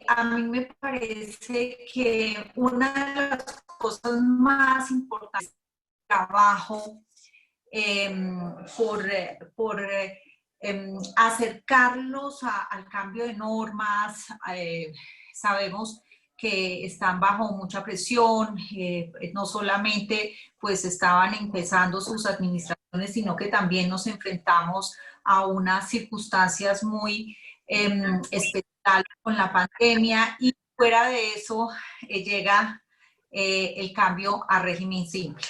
A mí me parece que una de las cosas más importantes del trabajo eh, por acercarlos al cambio de normas. Sabemos que están bajo mucha presión, no solamente pues estaban empezando sus administraciones, sino que también nos enfrentamos a unas circunstancias muy especiales con la pandemia, y fuera de eso llega el cambio a régimen simple.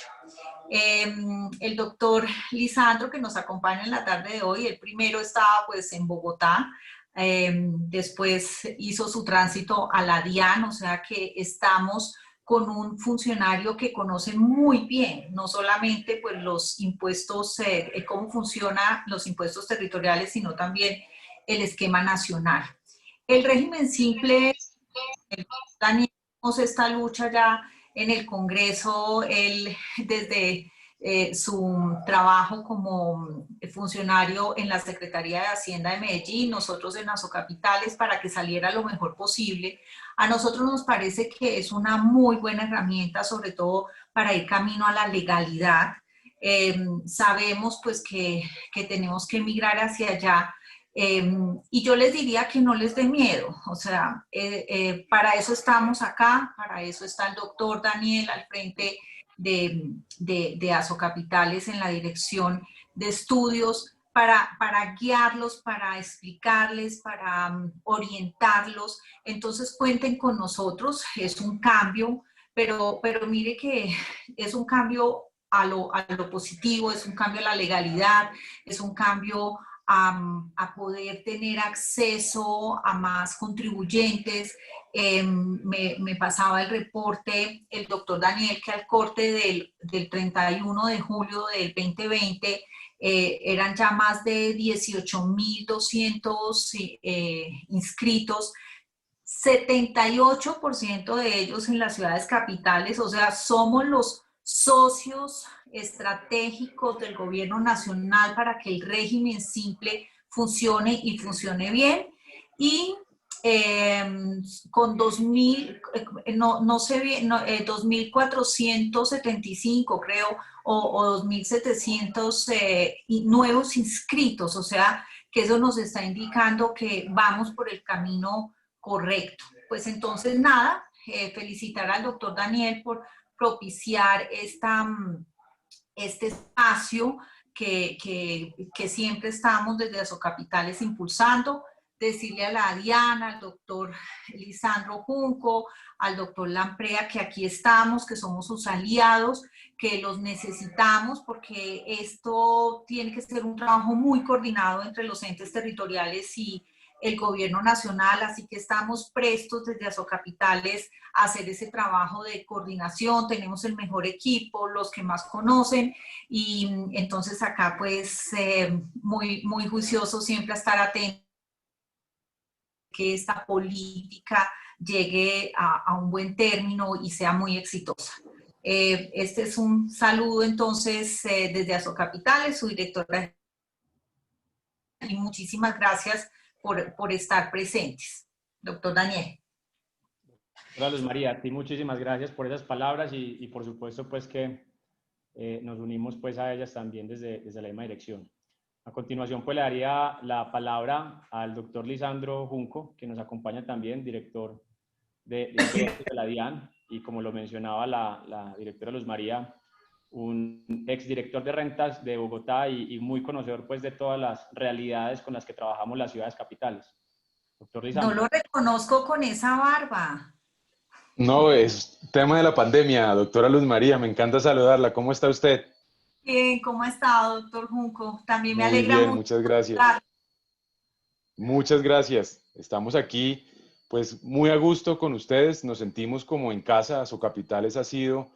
El doctor Lisandro, que nos acompaña en la tarde de hoy, el primero estaba pues en Bogotá, después hizo su tránsito a la DIAN, o sea que estamos con un funcionario que conoce muy bien, no solamente pues los impuestos, cómo funcionan los impuestos territoriales, sino también el esquema nacional. El régimen simple, tenemos esta lucha ya en el Congreso, él desde su trabajo como funcionario en la Secretaría de Hacienda de Medellín, nosotros en Asocapitales, para que saliera lo mejor posible. A nosotros nos parece que es una muy buena herramienta, sobre todo para ir camino a la legalidad. Sabemos pues que tenemos que migrar hacia allá. Y yo les diría que no les dé miedo, o sea, para eso estamos acá, para eso está el doctor Daniel al frente de Asocapitales en la dirección de estudios, para guiarlos, para explicarles, para orientarlos. Entonces cuenten con nosotros, es un cambio, pero mire que es un cambio a lo positivo, es un cambio a la legalidad, es un cambio a poder tener acceso a más contribuyentes. Me pasaba el reporte el doctor Daniel que al corte del 31 de julio del 2020 eran ya más de 18.200 inscritos, 78% de ellos en las ciudades capitales, o sea, somos los socios estratégicos del gobierno nacional para que el régimen simple funcione y funcione bien. Y eh, con 2.000, no sé bien, 2.475 creo, o 2.700 nuevos inscritos, o sea, que eso nos está indicando que vamos por el camino correcto. Pues entonces nada, felicitar al doctor Daniel por propiciar este espacio que siempre estamos desde Asocapitales impulsando. Decirle a la Diana, al doctor Lisandro Junco, al doctor Lamprea, que aquí estamos, que somos sus aliados, que los necesitamos, porque esto tiene que ser un trabajo muy coordinado entre los entes territoriales y el gobierno nacional, así que estamos prestos desde Asocapitales a hacer ese trabajo de coordinación. Tenemos el mejor equipo, los que más conocen, y entonces acá pues muy juicioso siempre a estar atento que esta política llegue a un buen término y sea muy exitosa. Este es un saludo entonces desde Asocapitales, su directora, y muchísimas gracias por estar presentes. Doctor Daniel. Hola Luz María, a ti muchísimas gracias por esas palabras y por supuesto pues que nos unimos pues a ellas también desde la misma dirección. A continuación pues le daría la palabra al doctor Lisandro Junco, que nos acompaña también, director de la DIAN, y como lo mencionaba la directora Luz María, un exdirector de rentas de Bogotá y muy conocedor pues de todas las realidades con las que trabajamos las ciudades capitales. Doctor No Lisandro. lo reconozco con esa barba. No, es tema de la pandemia, doctora Luz María, me encanta saludarla. ¿Cómo está usted? Bien, ¿cómo ha estado, doctor Junco? También me Muy alegra bien, mucho muchas gracias. estar. Muchas gracias. Estamos aquí, pues muy a gusto con ustedes. Nos sentimos como en casa. Asocapitales ha sido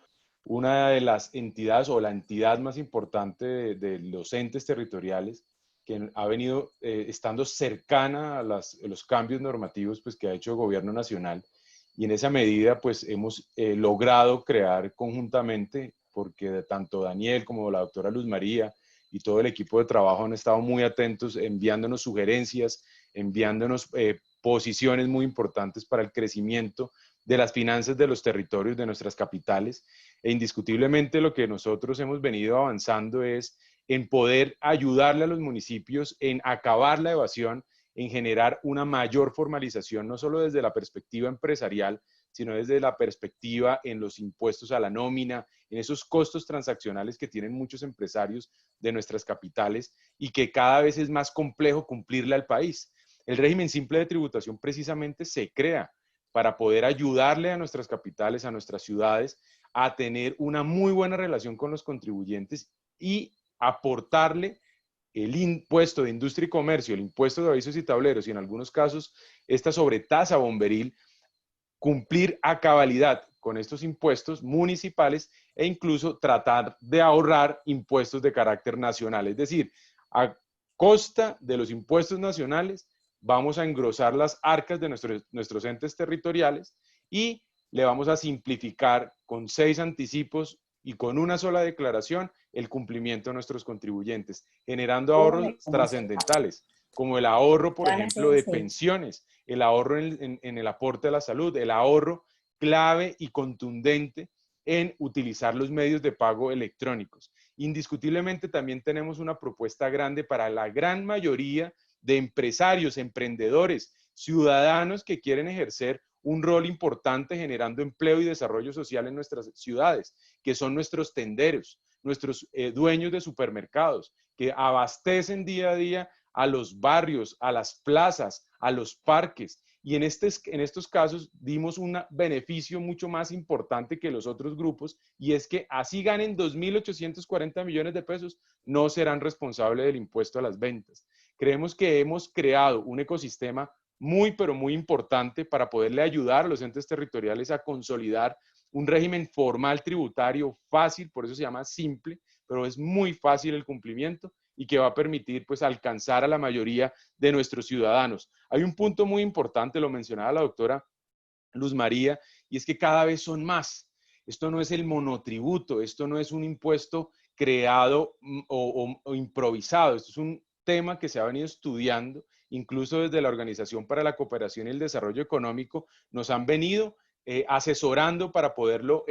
una de las entidades o la entidad más importante de los entes territoriales que ha venido estando cercana a los cambios normativos pues, que ha hecho el gobierno nacional. Y en esa medida, pues hemos logrado crear conjuntamente, porque tanto Daniel como la doctora Luz María y todo el equipo de trabajo han estado muy atentos, enviándonos sugerencias, enviándonos posiciones muy importantes para el crecimiento de las finanzas de los territorios de nuestras capitales. E indiscutiblemente lo que nosotros hemos venido avanzando es en poder ayudarle a los municipios en acabar la evasión, en generar una mayor formalización, no solo desde la perspectiva empresarial, sino desde la perspectiva en los impuestos a la nómina, en esos costos transaccionales que tienen muchos empresarios de nuestras capitales y que cada vez es más complejo cumplirle al país. El régimen simple de tributación precisamente se crea para poder ayudarle a nuestras capitales, a nuestras ciudades, a tener una muy buena relación con los contribuyentes y aportarle el impuesto de industria y comercio, el impuesto de avisos y tableros y en algunos casos esta sobretasa bomberil, cumplir a cabalidad con estos impuestos municipales e incluso tratar de ahorrar impuestos de carácter nacional. Es decir, a costa de los impuestos nacionales vamos a engrosar las arcas de nuestros entes territoriales y le vamos a simplificar con 6 anticipos y con una sola declaración el cumplimiento de nuestros contribuyentes, generando ahorros trascendentales, como el ahorro, por ejemplo, de pensiones, el ahorro en el aporte a la salud, el ahorro clave y contundente en utilizar los medios de pago electrónicos. Indiscutiblemente también tenemos una propuesta grande para la gran mayoría de empresarios, emprendedores, ciudadanos que quieren ejercer un rol importante generando empleo y desarrollo social en nuestras ciudades, que son nuestros tenderos, nuestros dueños de supermercados, que abastecen día a día a los barrios, a las plazas, a los parques. Y en estos casos dimos un beneficio mucho más importante que los otros grupos, y es que así ganen 2.840 millones de pesos, no serán responsables del impuesto a las ventas. Creemos que hemos creado un ecosistema muy, pero muy importante para poderle ayudar a los entes territoriales a consolidar un régimen formal tributario fácil, por eso se llama simple, pero es muy fácil el cumplimiento y que va a permitir pues alcanzar a la mayoría de nuestros ciudadanos. Hay un punto muy importante, lo mencionaba la doctora Luz María, y es que cada vez son más. Esto no es el monotributo, esto no es un impuesto creado o improvisado, esto es un tema que se ha venido estudiando, incluso desde la Organización para la Cooperación y el Desarrollo Económico, nos han venido asesorando para poderlo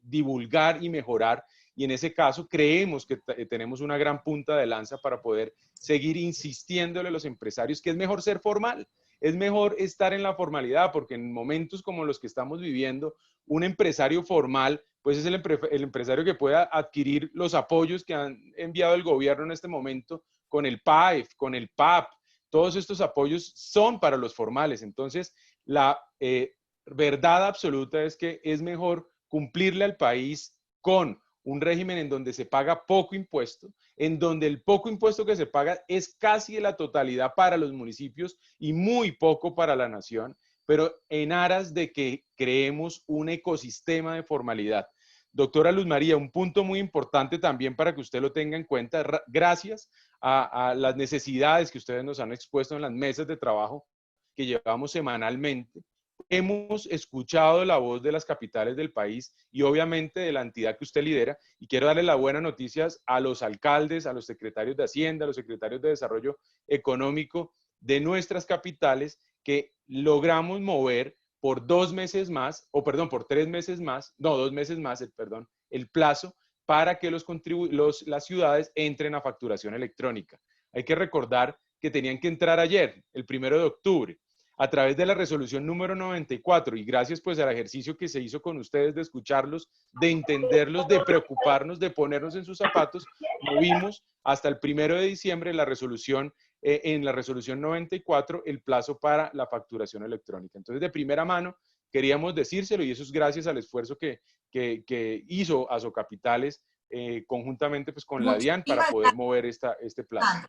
divulgar y mejorar. Y en ese caso creemos que tenemos una gran punta de lanza para poder seguir insistiéndole a los empresarios que es mejor ser formal, es mejor estar en la formalidad, porque en momentos como los que estamos viviendo, un empresario formal, pues es el empresario que pueda adquirir los apoyos que han enviado el gobierno en este momento con el PAEF, con el PAP. Todos estos apoyos son para los formales. Entonces, la verdad absoluta es que es mejor cumplirle al país con un régimen en donde se paga poco impuesto, en donde el poco impuesto que se paga es casi la totalidad para los municipios y muy poco para la nación, pero en aras de que creemos un ecosistema de formalidad. Doctora Luz María, un punto muy importante también para que usted lo tenga en cuenta, gracias a las necesidades que ustedes nos han expuesto en las mesas de trabajo que llevamos semanalmente, hemos escuchado la voz de las capitales del país y obviamente de la entidad que usted lidera, y quiero darle las buenas noticias a los alcaldes, a los secretarios de Hacienda, a los secretarios de Desarrollo Económico de nuestras capitales, que logramos mover por 2 meses más, o perdón, por 3 meses más, no, 2 meses más, perdón, el plazo para que las ciudades entren a facturación electrónica. Hay que recordar que tenían que entrar ayer, el 1 de octubre, a través de la resolución número 94, y gracias pues al ejercicio que se hizo con ustedes de escucharlos, de entenderlos, de preocuparnos, de ponernos en sus zapatos, movimos hasta el 1 de diciembre en la resolución 94 el plazo para la facturación electrónica. Entonces, de primera mano, queríamos decírselo, y eso es gracias al esfuerzo que hizo Asocapitales conjuntamente pues con la DIAN para poder mover este plazo.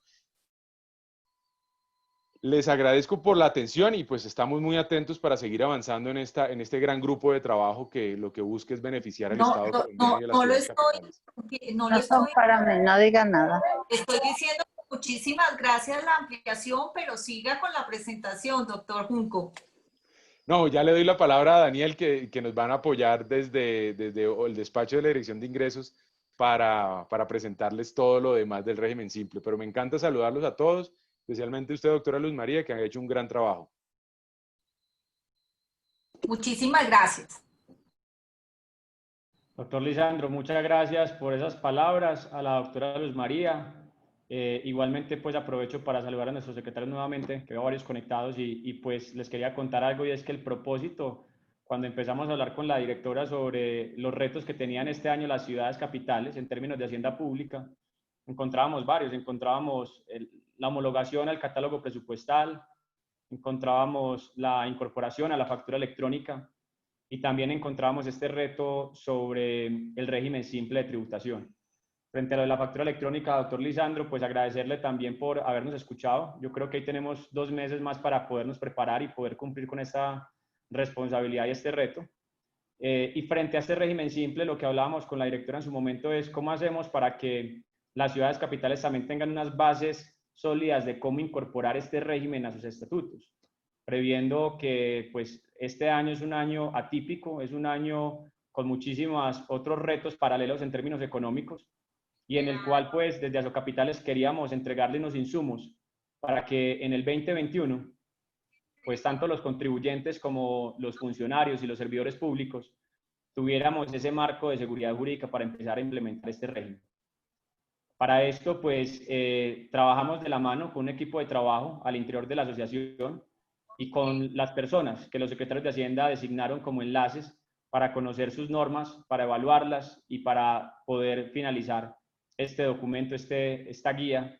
Les agradezco por la atención y pues estamos muy atentos para seguir avanzando en este gran grupo de trabajo que lo que busca es beneficiar al Estado colombiano y a las ciudades capitales. No lo estoy, para mí, no diga nada. estoy diciendo muchísimas gracias la ampliación, pero siga con la presentación, doctor Junco. No, ya le doy la palabra a Daniel que nos van a apoyar desde el despacho de la Dirección de Ingresos para presentarles todo lo demás del régimen simple. Pero me encanta saludarlos a todos, especialmente usted, doctora Luz María, que han hecho un gran trabajo. Muchísimas gracias. Doctor Lisandro, muchas gracias por esas palabras. A la doctora Luz María. Igualmente, pues aprovecho para saludar a nuestros secretarios nuevamente, que veo varios conectados, y pues les quería contar algo, y es que el propósito, cuando empezamos a hablar con la directora sobre los retos que tenían este año las ciudades capitales en términos de hacienda pública, encontrábamos varios. Encontrábamos la homologación al catálogo presupuestal, encontrábamos la incorporación a la factura electrónica, y también encontrábamos este reto sobre el régimen simple de tributación. Frente a lo de la factura electrónica, doctor Lisandro, pues agradecerle también por habernos escuchado. Yo creo que ahí tenemos 2 meses más para podernos preparar y poder cumplir con esta responsabilidad y este reto. Y frente a este régimen simple, lo que hablábamos con la directora en su momento es cómo hacemos para que las ciudades capitales también tengan unas bases sólidas de cómo incorporar este régimen a sus estatutos, previendo que pues este año es un año atípico, es un año con muchísimos otros retos paralelos en términos económicos, y en el cual pues desde Asocapitales queríamos entregarle unos insumos para que en el 2021 pues tanto los contribuyentes como los funcionarios y los servidores públicos tuviéramos ese marco de seguridad jurídica para empezar a implementar este régimen. Para esto pues trabajamos de la mano con un equipo de trabajo al interior de la asociación y con las personas que los secretarios de Hacienda designaron como enlaces para conocer sus normas, para evaluarlas y para poder finalizar este documento, esta guía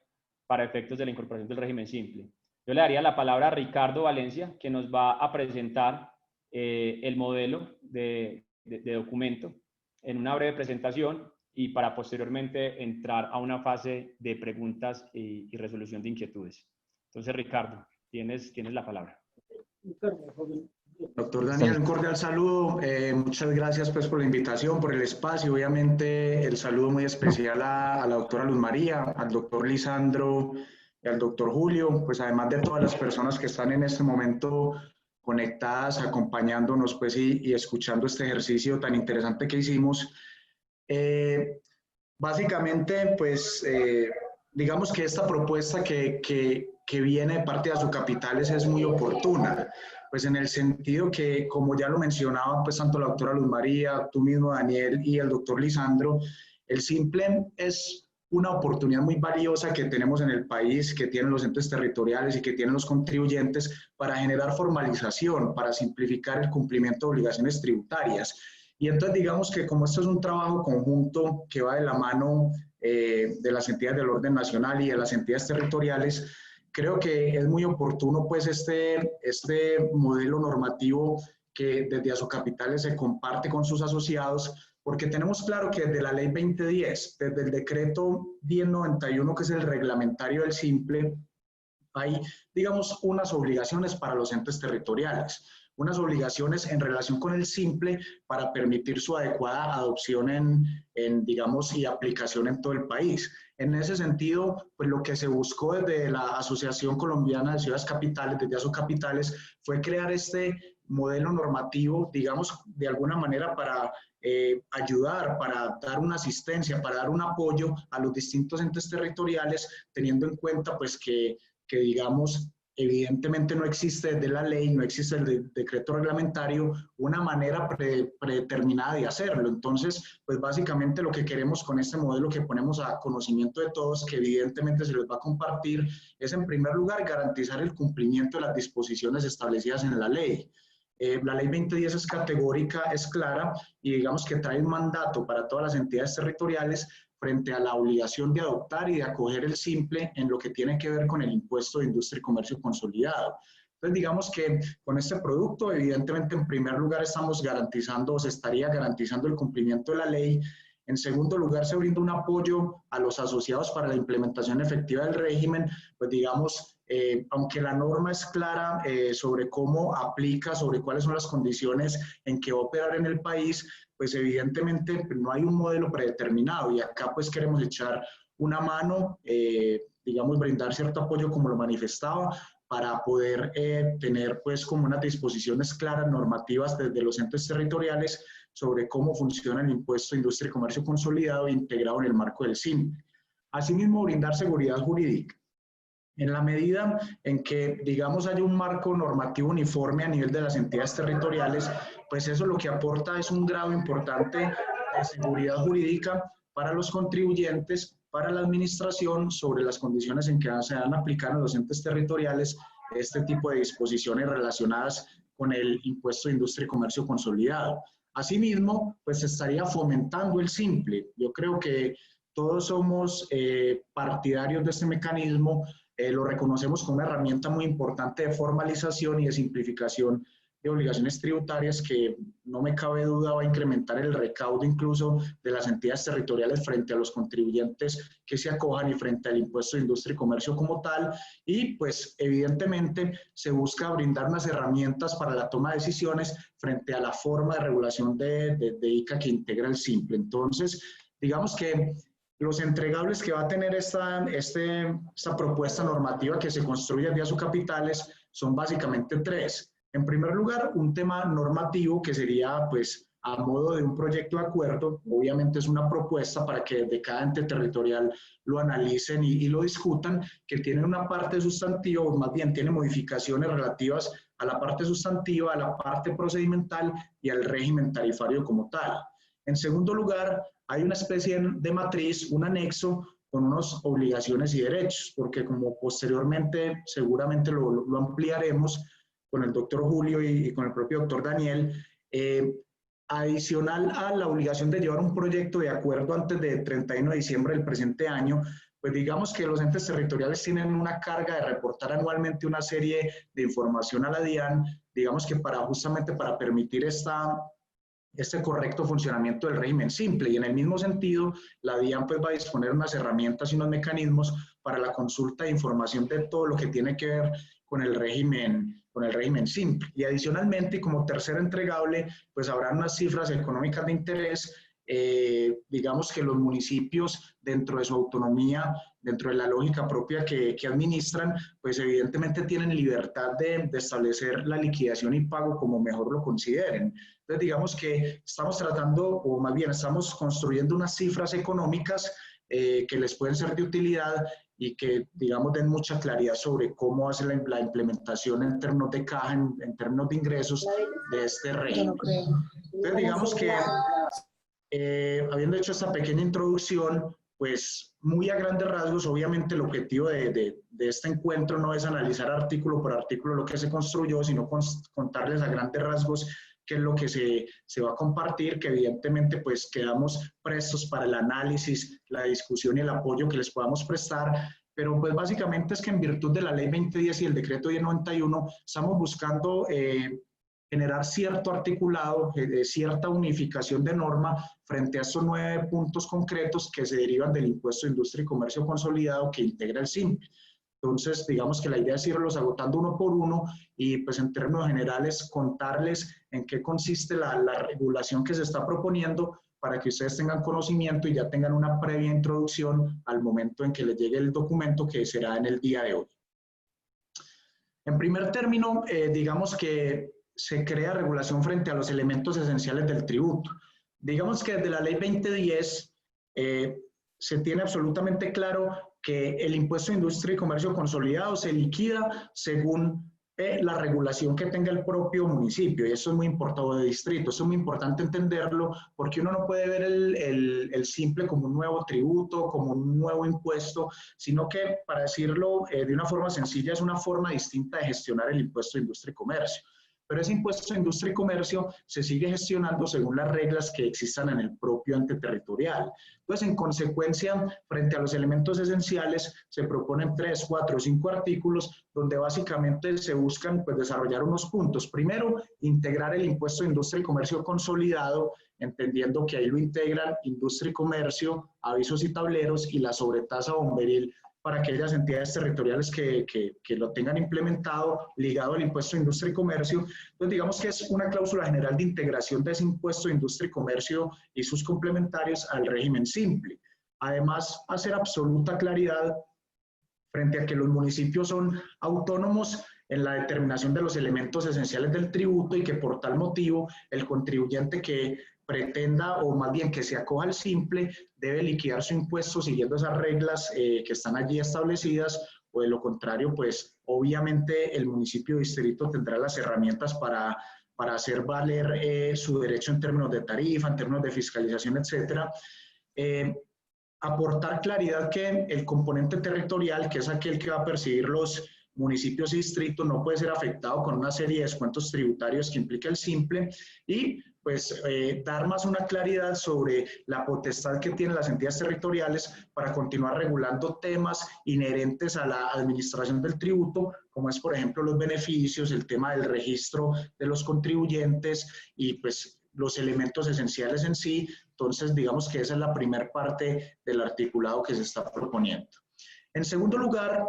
para efectos de la incorporación del régimen simple. Yo le daría la palabra a Ricardo Valencia, que nos va a presentar el modelo de documento en una breve presentación, y para posteriormente entrar a una fase de preguntas y resolución de inquietudes. Entonces, Ricardo, tienes la palabra. Doctor Daniel, un cordial saludo. Muchas gracias pues por la invitación, por el espacio. Obviamente el saludo muy especial a la doctora Luz María, al doctor Lisandro y al doctor Julio, pues además de todas las personas que están en este momento conectadas, acompañándonos pues y escuchando este ejercicio tan interesante que hicimos. Básicamente pues digamos que esta propuesta que viene de parte de Asocapitales es muy oportuna. Pues en el sentido que, como ya lo mencionaban, pues tanto la doctora Luz María, tú mismo, Daniel, y el doctor Lisandro, el simple es una oportunidad muy valiosa que tenemos en el país, que tienen los entes territoriales y que tienen los contribuyentes para generar formalización, para simplificar el cumplimiento de obligaciones tributarias. Y entonces digamos que como esto es un trabajo conjunto que va de la mano de las entidades del orden nacional y de las entidades territoriales, creo que es muy oportuno pues este modelo normativo que desde Asocapitales se comparte con sus asociados, porque tenemos claro que desde la ley 2010, desde el decreto 1091, que es el reglamentario del simple, hay, digamos, unas obligaciones para los entes territoriales, unas obligaciones en relación con el simple para permitir su adecuada adopción digamos, y aplicación en todo el país. En ese sentido, pues lo que se buscó desde la Asociación Colombiana de Ciudades Capitales, desde Asocapitales, fue crear este modelo normativo, digamos, de alguna manera para ayudar, para dar una asistencia, para dar un apoyo a los distintos entes territoriales, teniendo en cuenta pues que digamos, evidentemente no existe desde la ley, no existe el decreto reglamentario, una manera predeterminada de hacerlo. Entonces, pues básicamente lo que queremos con este modelo que ponemos a conocimiento de todos, que evidentemente se les va a compartir, es en primer lugar garantizar el cumplimiento de las disposiciones establecidas en la ley. La ley 2010 es categórica, es clara y digamos que trae un mandato para todas las entidades territoriales frente a la obligación de adoptar y de acoger el simple en lo que tiene que ver con el impuesto de industria y comercio consolidado. Entonces, digamos que con este producto, evidentemente, en primer lugar, estamos garantizando, o se estaría garantizando el cumplimiento de la ley. En segundo lugar, se brinda un apoyo a los asociados para la implementación efectiva del régimen, pues digamos, aunque la norma es clara sobre cómo aplica, sobre cuáles son las condiciones en que va a operar en el país, pues evidentemente no hay un modelo predeterminado y acá pues queremos echar una mano, digamos, brindar cierto apoyo como lo manifestaba, para poder tener pues como unas disposiciones claras, normativas desde los entes territoriales sobre cómo funciona el impuesto de industria y comercio consolidado e integrado en el marco del SIM. Asimismo, brindar seguridad jurídica. En la medida en que, digamos, haya un marco normativo uniforme a nivel de las entidades territoriales, pues eso lo que aporta es un grado importante de seguridad jurídica para los contribuyentes, para la administración, sobre las condiciones en que se van a aplicar en los entes territoriales este tipo de disposiciones relacionadas con el impuesto de industria y comercio consolidado. Asimismo, pues se estaría fomentando el simple. Yo creo que todos somos partidarios de este mecanismo, lo reconocemos como una herramienta muy importante de formalización y de simplificación de obligaciones tributarias que no me cabe duda va a incrementar el recaudo incluso de las entidades territoriales frente a los contribuyentes que se acojan y frente al impuesto de industria y comercio como tal, y pues evidentemente se busca brindar unas herramientas para la toma de decisiones frente a la forma de regulación de ICA que integra el simple. Entonces, digamos que los entregables que va a tener esta propuesta normativa que se construye vía subcapitales son básicamente tres. En primer lugar, un tema normativo que sería, pues, a modo de un proyecto de acuerdo. Obviamente es una propuesta para que de cada ente territorial lo analicen y lo discutan, que tiene una parte sustantiva, o más bien tiene modificaciones relativas a la parte sustantiva, a la parte procedimental y al régimen tarifario como tal. En segundo lugar, hay una especie de matriz, un anexo con unas obligaciones y derechos, porque como posteriormente seguramente lo ampliaremos con el doctor Julio y con el propio doctor Daniel, adicional a la obligación de llevar un proyecto de acuerdo antes de 31 de diciembre del presente año, pues digamos que los entes territoriales tienen una carga de reportar anualmente una serie de información a la DIAN, digamos que justamente para permitir este correcto funcionamiento del régimen simple. Y en el mismo sentido, la DIAN pues va a disponer unas herramientas y unos mecanismos para la consulta de información de todo lo que tiene que ver con el régimen simple. Y adicionalmente, como tercer entregable, pues habrá unas cifras económicas de interés. Digamos que los municipios, dentro de su autonomía, dentro de la lógica propia que administran, pues evidentemente tienen libertad de establecer la liquidación y pago como mejor lo consideren. Entonces, digamos que estamos tratando, o más bien estamos construyendo unas cifras económicas que les pueden ser de utilidad y que, digamos, den mucha claridad sobre cómo hace la implementación en términos de caja, en términos de ingresos de este régimen. Entonces, digamos que habiendo hecho esta pequeña introducción, pues muy a grandes rasgos, obviamente el objetivo de este encuentro no es analizar artículo por artículo lo que se construyó, sino contarles a grandes rasgos qué es lo que se va a compartir, que evidentemente pues quedamos prestos para el análisis, la discusión y el apoyo que les podamos prestar, pero pues básicamente es que en virtud de la Ley 2010 y el Decreto 1091 estamos buscando generar cierto articulado, cierta unificación de norma frente a estos 9 puntos concretos que se derivan del impuesto de industria y comercio consolidado que integra el simple. Entonces, digamos que la idea es irlos agotando uno por uno y pues en términos generales contarles en qué consiste la regulación que se está proponiendo para que ustedes tengan conocimiento y ya tengan una previa introducción al momento en que les llegue el documento que será en el día de hoy. En primer término, digamos que se crea regulación frente a los elementos esenciales del tributo. Digamos que desde la Ley 2010 se tiene absolutamente claro que el impuesto de industria y comercio consolidado se liquida según la regulación que tenga el propio municipio, y eso es muy importante, o de distrito, eso es muy importante entenderlo, porque uno no puede ver el simple como un nuevo tributo, como un nuevo impuesto, sino que, para decirlo de una forma sencilla, es una forma distinta de gestionar el impuesto de industria y comercio. Pero ese impuesto de industria y comercio se sigue gestionando según las reglas que existan en el propio ente territorial. Entonces, en consecuencia, frente a los elementos esenciales, se proponen 3, 4, 5 artículos donde básicamente se buscan pues, desarrollar unos puntos. Primero, integrar el impuesto de industria y comercio consolidado, entendiendo que ahí lo integran industria y comercio, avisos y tableros y la sobretasa bomberil para aquellas entidades territoriales que lo tengan implementado, ligado al impuesto de industria y comercio. Entonces, digamos que es una cláusula general de integración de ese impuesto de industria y comercio y sus complementarios al régimen simple. Además, hacer absoluta claridad frente a que los municipios son autónomos en la determinación de los elementos esenciales del tributo y que por tal motivo el contribuyente que pretenda, o más bien que se acoja al simple, debe liquidar su impuesto siguiendo esas reglas que están allí establecidas, o de lo contrario, pues obviamente el municipio distrito tendrá las herramientas para hacer valer su derecho en términos de tarifa, en términos de fiscalización, etcétera. Aportar claridad que el componente territorial, que es aquel que va a percibir los municipios y distritos, no puede ser afectado con una serie de descuentos tributarios que implica el simple, y pues dar más una claridad sobre la potestad que tienen las entidades territoriales para continuar regulando temas inherentes a la administración del tributo, como es por ejemplo los beneficios, el tema del registro de los contribuyentes y pues los elementos esenciales en sí. Entonces, digamos que esa es la primera parte del articulado que se está proponiendo. En segundo lugar,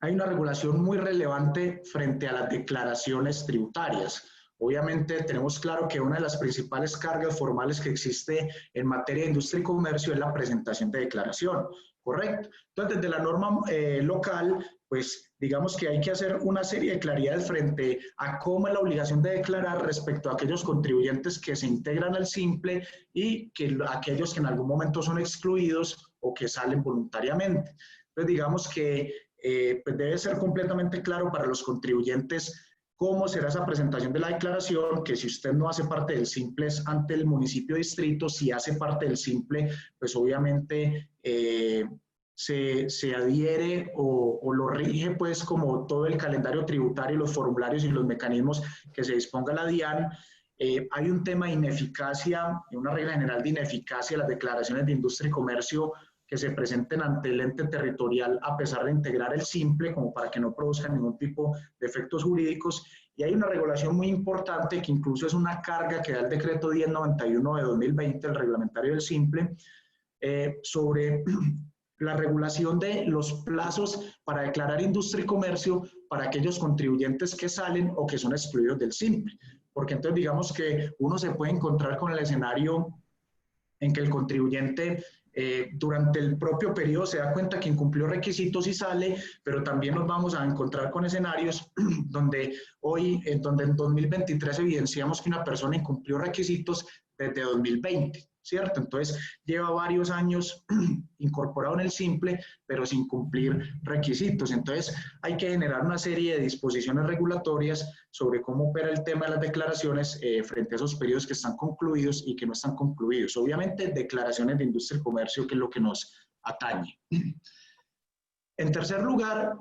hay una regulación muy relevante frente a las declaraciones tributarias. Obviamente tenemos claro que una de las principales cargas formales que existe en materia de industria y comercio es la presentación de declaración, ¿correcto? Entonces, desde la norma local, pues digamos que hay que hacer una serie de claridades frente a cómo es la obligación de declarar respecto a aquellos contribuyentes que se integran al simple y que aquellos que en algún momento son excluidos o que salen voluntariamente. Entonces, digamos que pues debe ser completamente claro para los contribuyentes cómo será esa presentación de la declaración, que si usted no hace parte del simple es ante el municipio distrito, si hace parte del simple, pues obviamente se adhiere o lo rige pues como todo el calendario tributario, los formularios y los mecanismos que se disponga la DIAN. Hay un tema de ineficacia, una regla general de ineficacia de las declaraciones de industria y comercio que se presenten ante el ente territorial a pesar de integrar el simple, como para que no produzcan ningún tipo de efectos jurídicos. Y hay una regulación muy importante que incluso es una carga que da el decreto 1091 de 2020, el reglamentario del simple, sobre la regulación de los plazos para declarar industria y comercio para aquellos contribuyentes que salen o que son excluidos del simple. Porque entonces digamos que uno se puede encontrar con el escenario en que el contribuyente durante el propio periodo se da cuenta que incumplió requisitos y sale, pero también nos vamos a encontrar con escenarios donde donde en 2023 evidenciamos que una persona incumplió requisitos desde 2020, ¿cierto? Entonces lleva varios años incorporado en el simple, pero sin cumplir requisitos. Entonces hay que generar una serie de disposiciones regulatorias sobre cómo opera el tema de las declaraciones frente a esos periodos que están concluidos y que no están concluidos. Obviamente declaraciones de industria y comercio, que es lo que nos atañe. En tercer lugar,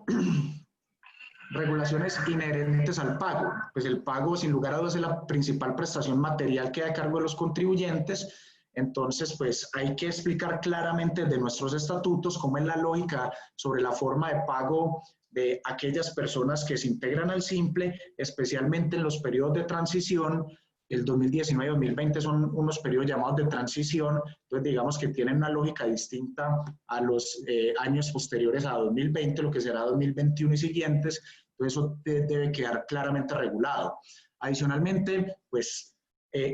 regulaciones inherentes al pago. Pues el pago, sin lugar a dudas, es la principal prestación material que da a cargo de los contribuyentes. Entonces, pues hay que explicar claramente de nuestros estatutos cómo es la lógica sobre la forma de pago de aquellas personas que se integran al simple, especialmente en los periodos de transición. El 2019 y 2020 son unos periodos llamados de transición, entonces digamos que tienen una lógica distinta a los años posteriores a 2020, lo que será 2021 y siguientes, entonces eso debe quedar claramente regulado. Adicionalmente, pues,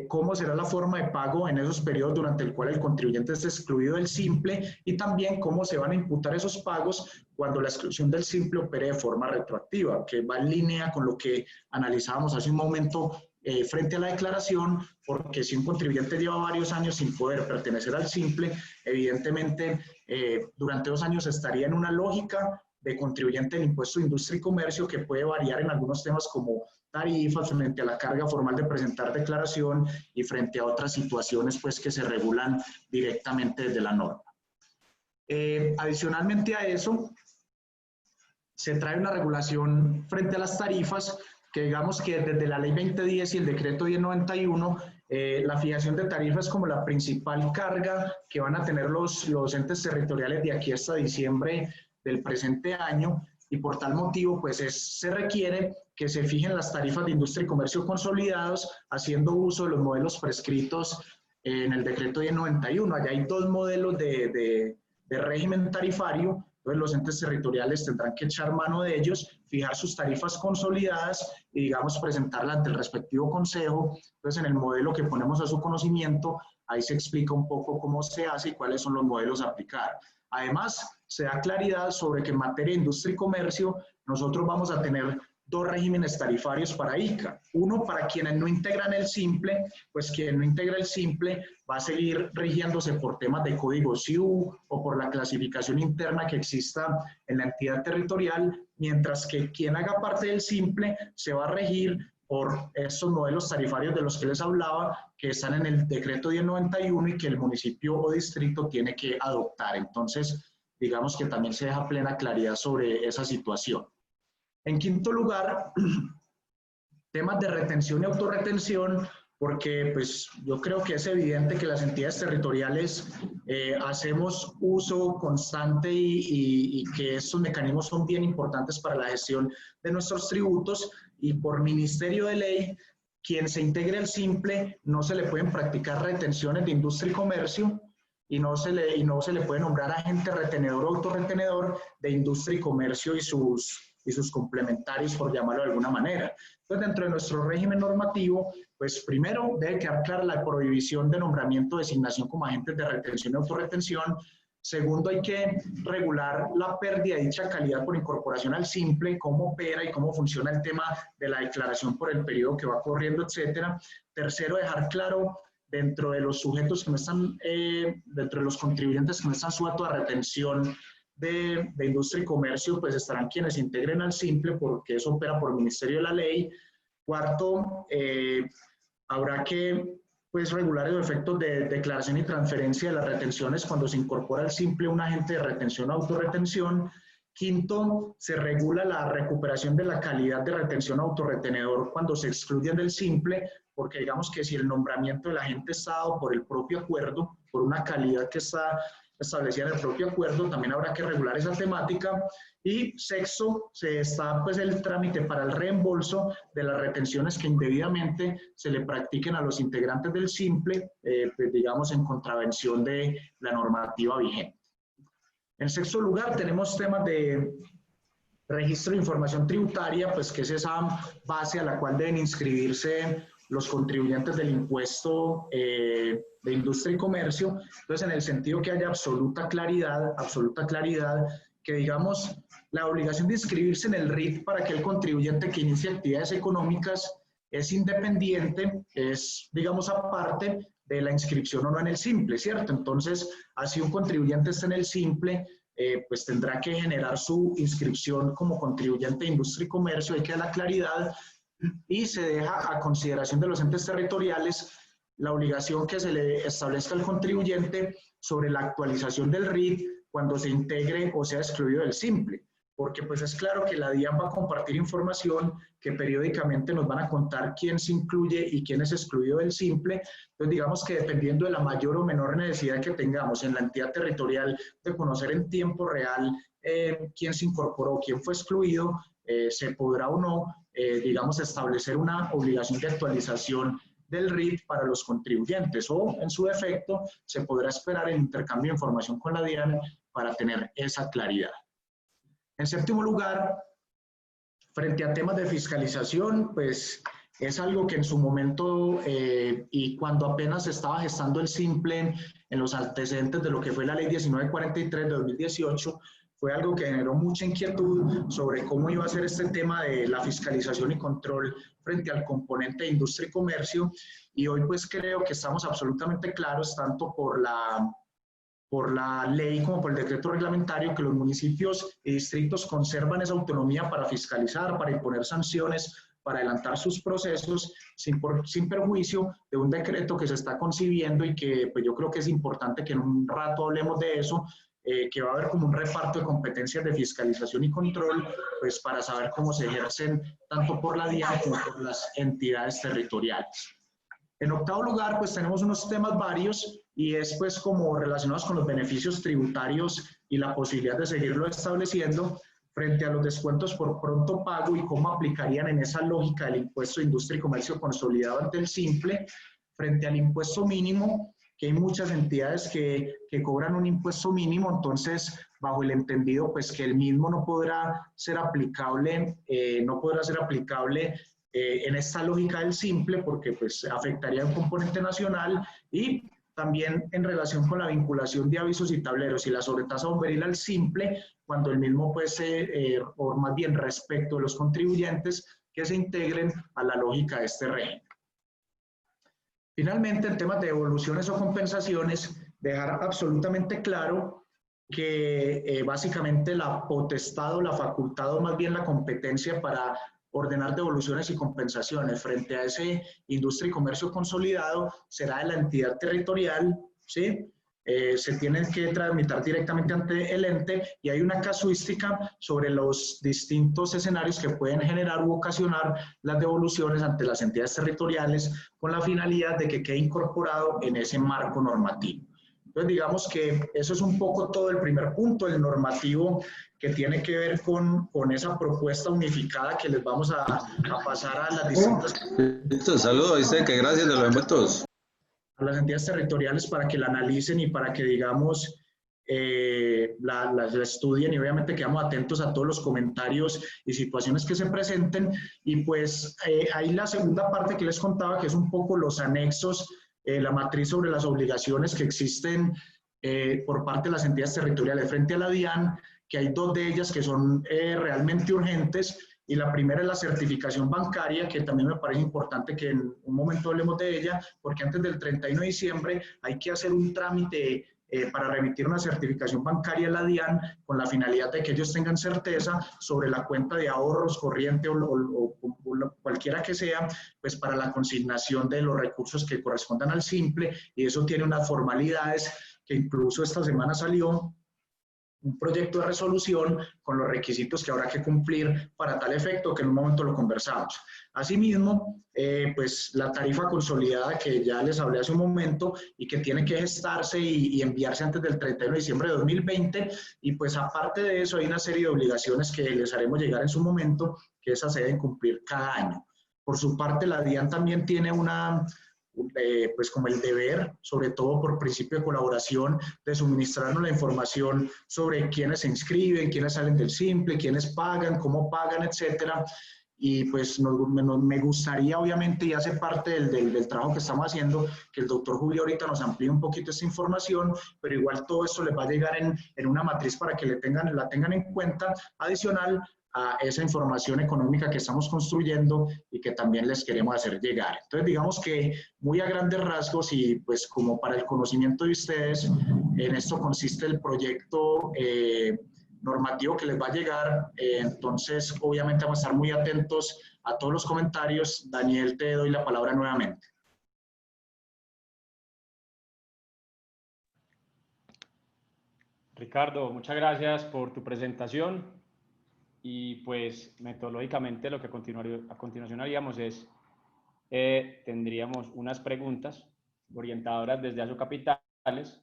cómo será la forma de pago en esos periodos durante el cual el contribuyente es excluido del simple y también cómo se van a imputar esos pagos cuando la exclusión del simple opere de forma retroactiva, que va en línea con lo que analizábamos hace un momento frente a la declaración, porque si un contribuyente lleva varios años sin poder pertenecer al simple, evidentemente durante 2 años estaría en una lógica de contribuyente del impuesto de industria y comercio que puede variar en algunos temas como tarifas, frente a la carga formal de presentar declaración y frente a otras situaciones pues que se regulan directamente desde la norma. Adicionalmente a eso, se trae una regulación frente a las tarifas que digamos que desde la ley 2010 y el decreto 1091, la fijación de tarifas como la principal carga que van a tener los entes territoriales de aquí hasta diciembre del presente año, y por tal motivo pues se requiere que se fijen las tarifas de industria y comercio consolidados haciendo uso de los modelos prescritos en el decreto 1091. Allá hay 2 modelos de régimen tarifario, entonces los entes territoriales tendrán que echar mano de ellos, fijar sus tarifas consolidadas y digamos presentarlas ante el respectivo consejo. Entonces en el modelo que ponemos a su conocimiento, ahí se explica un poco cómo se hace y cuáles son los modelos a aplicar. Además, se da claridad sobre que en materia de industria y comercio nosotros vamos a tener dos regímenes tarifarios para ICA. Uno para quienes no integran el simple, pues quien no integra el simple va a seguir rigiéndose por temas de código SIU o por la clasificación interna que exista en la entidad territorial, mientras que quien haga parte del simple se va a regir por estos modelos tarifarios de los que les hablaba, que están en el decreto 1091 y que el municipio o distrito tiene que adoptar. Entonces, digamos que también se deja plena claridad sobre esa situación. En quinto lugar, temas de retención y autorretención, porque pues yo creo que es evidente que las entidades territoriales hacemos uso constante y que estos mecanismos son bien importantes para la gestión de nuestros tributos, y por ministerio de ley, quien se integre al simple no se le pueden practicar retenciones de industria y comercio, y no se le puede nombrar agente retenedor o autorretenedor de industria y comercio y sus complementarios, por llamarlo de alguna manera. Entonces, dentro de nuestro régimen normativo, pues primero debe quedar clara la prohibición de nombramiento o designación como agentes de retención y autorretención. Segundo, hay que regular la pérdida de dicha calidad por incorporación al simple, cómo opera y cómo funciona el tema de la declaración por el periodo que va corriendo, etcétera. Tercero, dejar claro dentro de los sujetos que no están, dentro de los contribuyentes que no están sujetos a retención de industria y comercio, pues estarán quienes integren al simple, porque eso opera por el Ministerio de la Ley. Cuarto, habrá que pues regular los efectos de declaración y transferencia de las retenciones cuando se incorpora al simple un agente de retención o autorretención. Quinto, se regula la recuperación de la calidad de retención o autorretenedor cuando se excluyen del simple, porque digamos que si el nombramiento del agente está dado por el propio acuerdo, por una calidad que está establecida en el propio acuerdo, también habrá que regular esa temática. Y sexto, se está pues el trámite para el reembolso de las retenciones que indebidamente se le practiquen a los integrantes del simple, pues digamos en contravención de la normativa vigente. En sexto lugar, tenemos temas de registro de información tributaria, pues que es esa base a la cual deben inscribirse los contribuyentes del impuesto de industria y comercio. Entonces, en el sentido que haya absoluta claridad, que digamos, la obligación de inscribirse en el RIT para que el contribuyente que inicie actividades económicas es independiente, es, digamos, aparte de la inscripción o no en el simple, ¿cierto? Entonces, así un contribuyente esté en el simple, pues tendrá que generar su inscripción como contribuyente de industria y comercio, hay que dar la claridad, y se deja a consideración de los entes territoriales la obligación que se le establezca al contribuyente sobre la actualización del RIT cuando se integre o sea excluido del simple, porque pues es claro que la DIAN va a compartir información que periódicamente nos van a contar quién se incluye y quién es excluido del simple. Entonces digamos que dependiendo de la mayor o menor necesidad que tengamos en la entidad territorial de conocer en tiempo real quién se incorporó, quién fue excluido, se podrá o no, digamos, establecer una obligación de actualización del RIT para los contribuyentes, o en su defecto se podrá esperar el intercambio de información con la DIAN para tener esa claridad. En séptimo lugar, frente a temas de fiscalización, pues es algo que en su momento y cuando apenas se estaba gestando el simple en los antecedentes de lo que fue la ley 1943 de 2018, fue algo que generó mucha inquietud sobre cómo iba a ser este tema de la fiscalización y control frente al componente de industria y comercio, y hoy pues creo que estamos absolutamente claros, tanto por la ley como por el decreto reglamentario, que los municipios y distritos conservan esa autonomía para fiscalizar, para imponer sanciones, para adelantar sus procesos, sin perjuicio de un decreto que se está concibiendo y que pues yo creo que es importante que en un rato hablemos de eso, que va a haber como un reparto de competencias de fiscalización y control, pues para saber cómo se ejercen tanto por la DIAN como por las entidades territoriales. En octavo lugar, pues tenemos unos temas varios y es pues como relacionados con los beneficios tributarios y la posibilidad de seguirlo estableciendo frente a los descuentos por pronto pago y cómo aplicarían en esa lógica del impuesto de industria y comercio consolidado ante el simple, frente al impuesto mínimo, que hay muchas entidades que cobran un impuesto mínimo, entonces bajo el entendido pues que el mismo no podrá ser aplicable, en esta lógica del simple porque pues afectaría a un componente nacional, y también en relación con la vinculación de avisos y tableros y la sobretasa bomberil al simple, cuando el mismo pues, o más bien respecto de los contribuyentes que se integren a la lógica de este régimen. Finalmente, en temas de devoluciones o compensaciones, dejar absolutamente claro que básicamente la potestad o la facultad o más bien la competencia para ordenar devoluciones y compensaciones frente a ese industria y comercio consolidado será de la entidad territorial, ¿sí? Se tienen que tramitar directamente ante el ente y hay una casuística sobre los distintos escenarios que pueden generar u ocasionar las devoluciones ante las entidades territoriales con la finalidad de que quede incorporado en ese marco normativo. Entonces, digamos que eso es un poco todo el primer punto, el normativo que tiene que ver con esa propuesta unificada que les vamos a pasar a las distintas... Listo, saludos, dice que gracias de los envueltos. A las entidades territoriales para que la analicen y para que, digamos, la estudien y obviamente quedamos atentos a todos los comentarios y situaciones que se presenten. Y pues ahí la segunda parte que les contaba, que es un poco los anexos, la matriz sobre las obligaciones que existen por parte de las entidades territoriales frente a la DIAN, que hay dos de ellas que son realmente urgentes. Y la primera es la certificación bancaria, que también me parece importante que en un momento hablemos de ella, porque antes del 31 de diciembre hay que hacer un trámite para remitir una certificación bancaria a la DIAN con la finalidad de que ellos tengan certeza sobre la cuenta de ahorros corriente o cualquiera que sea, pues para la consignación de los recursos que correspondan al simple, y eso tiene unas formalidades que incluso esta semana salió un proyecto de resolución con los requisitos que habrá que cumplir para tal efecto, que en un momento lo conversamos. Asimismo, pues la tarifa consolidada que ya les hablé hace un momento y que tiene que gestarse y enviarse antes del 31 de diciembre de 2020, y pues aparte de eso hay una serie de obligaciones que les haremos llegar en su momento, que esas se deben cumplir cada año. Por su parte, la DIAN también tiene pues como el deber, sobre todo por principio de colaboración, de suministrarnos la información sobre quiénes se inscriben, quiénes salen del simple, quiénes pagan, cómo pagan, etcétera. Y pues me gustaría, obviamente, y hace parte del trabajo que estamos haciendo, que el doctor Julio ahorita nos amplíe un poquito esta información, pero igual todo esto les va a llegar en una matriz para que la tengan en cuenta, adicional a esa información económica que estamos construyendo y que también les queremos hacer llegar. Entonces, digamos que muy a grandes rasgos y pues como para el conocimiento de ustedes, en esto consiste el proyecto normativo que les va a llegar. Entonces, obviamente vamos a estar muy atentos a todos los comentarios. Daniel, te doy la palabra nuevamente. Ricardo, muchas gracias por tu presentación. Y pues metodológicamente lo que a continuación haríamos es, tendríamos unas preguntas orientadoras desde Asocapitales,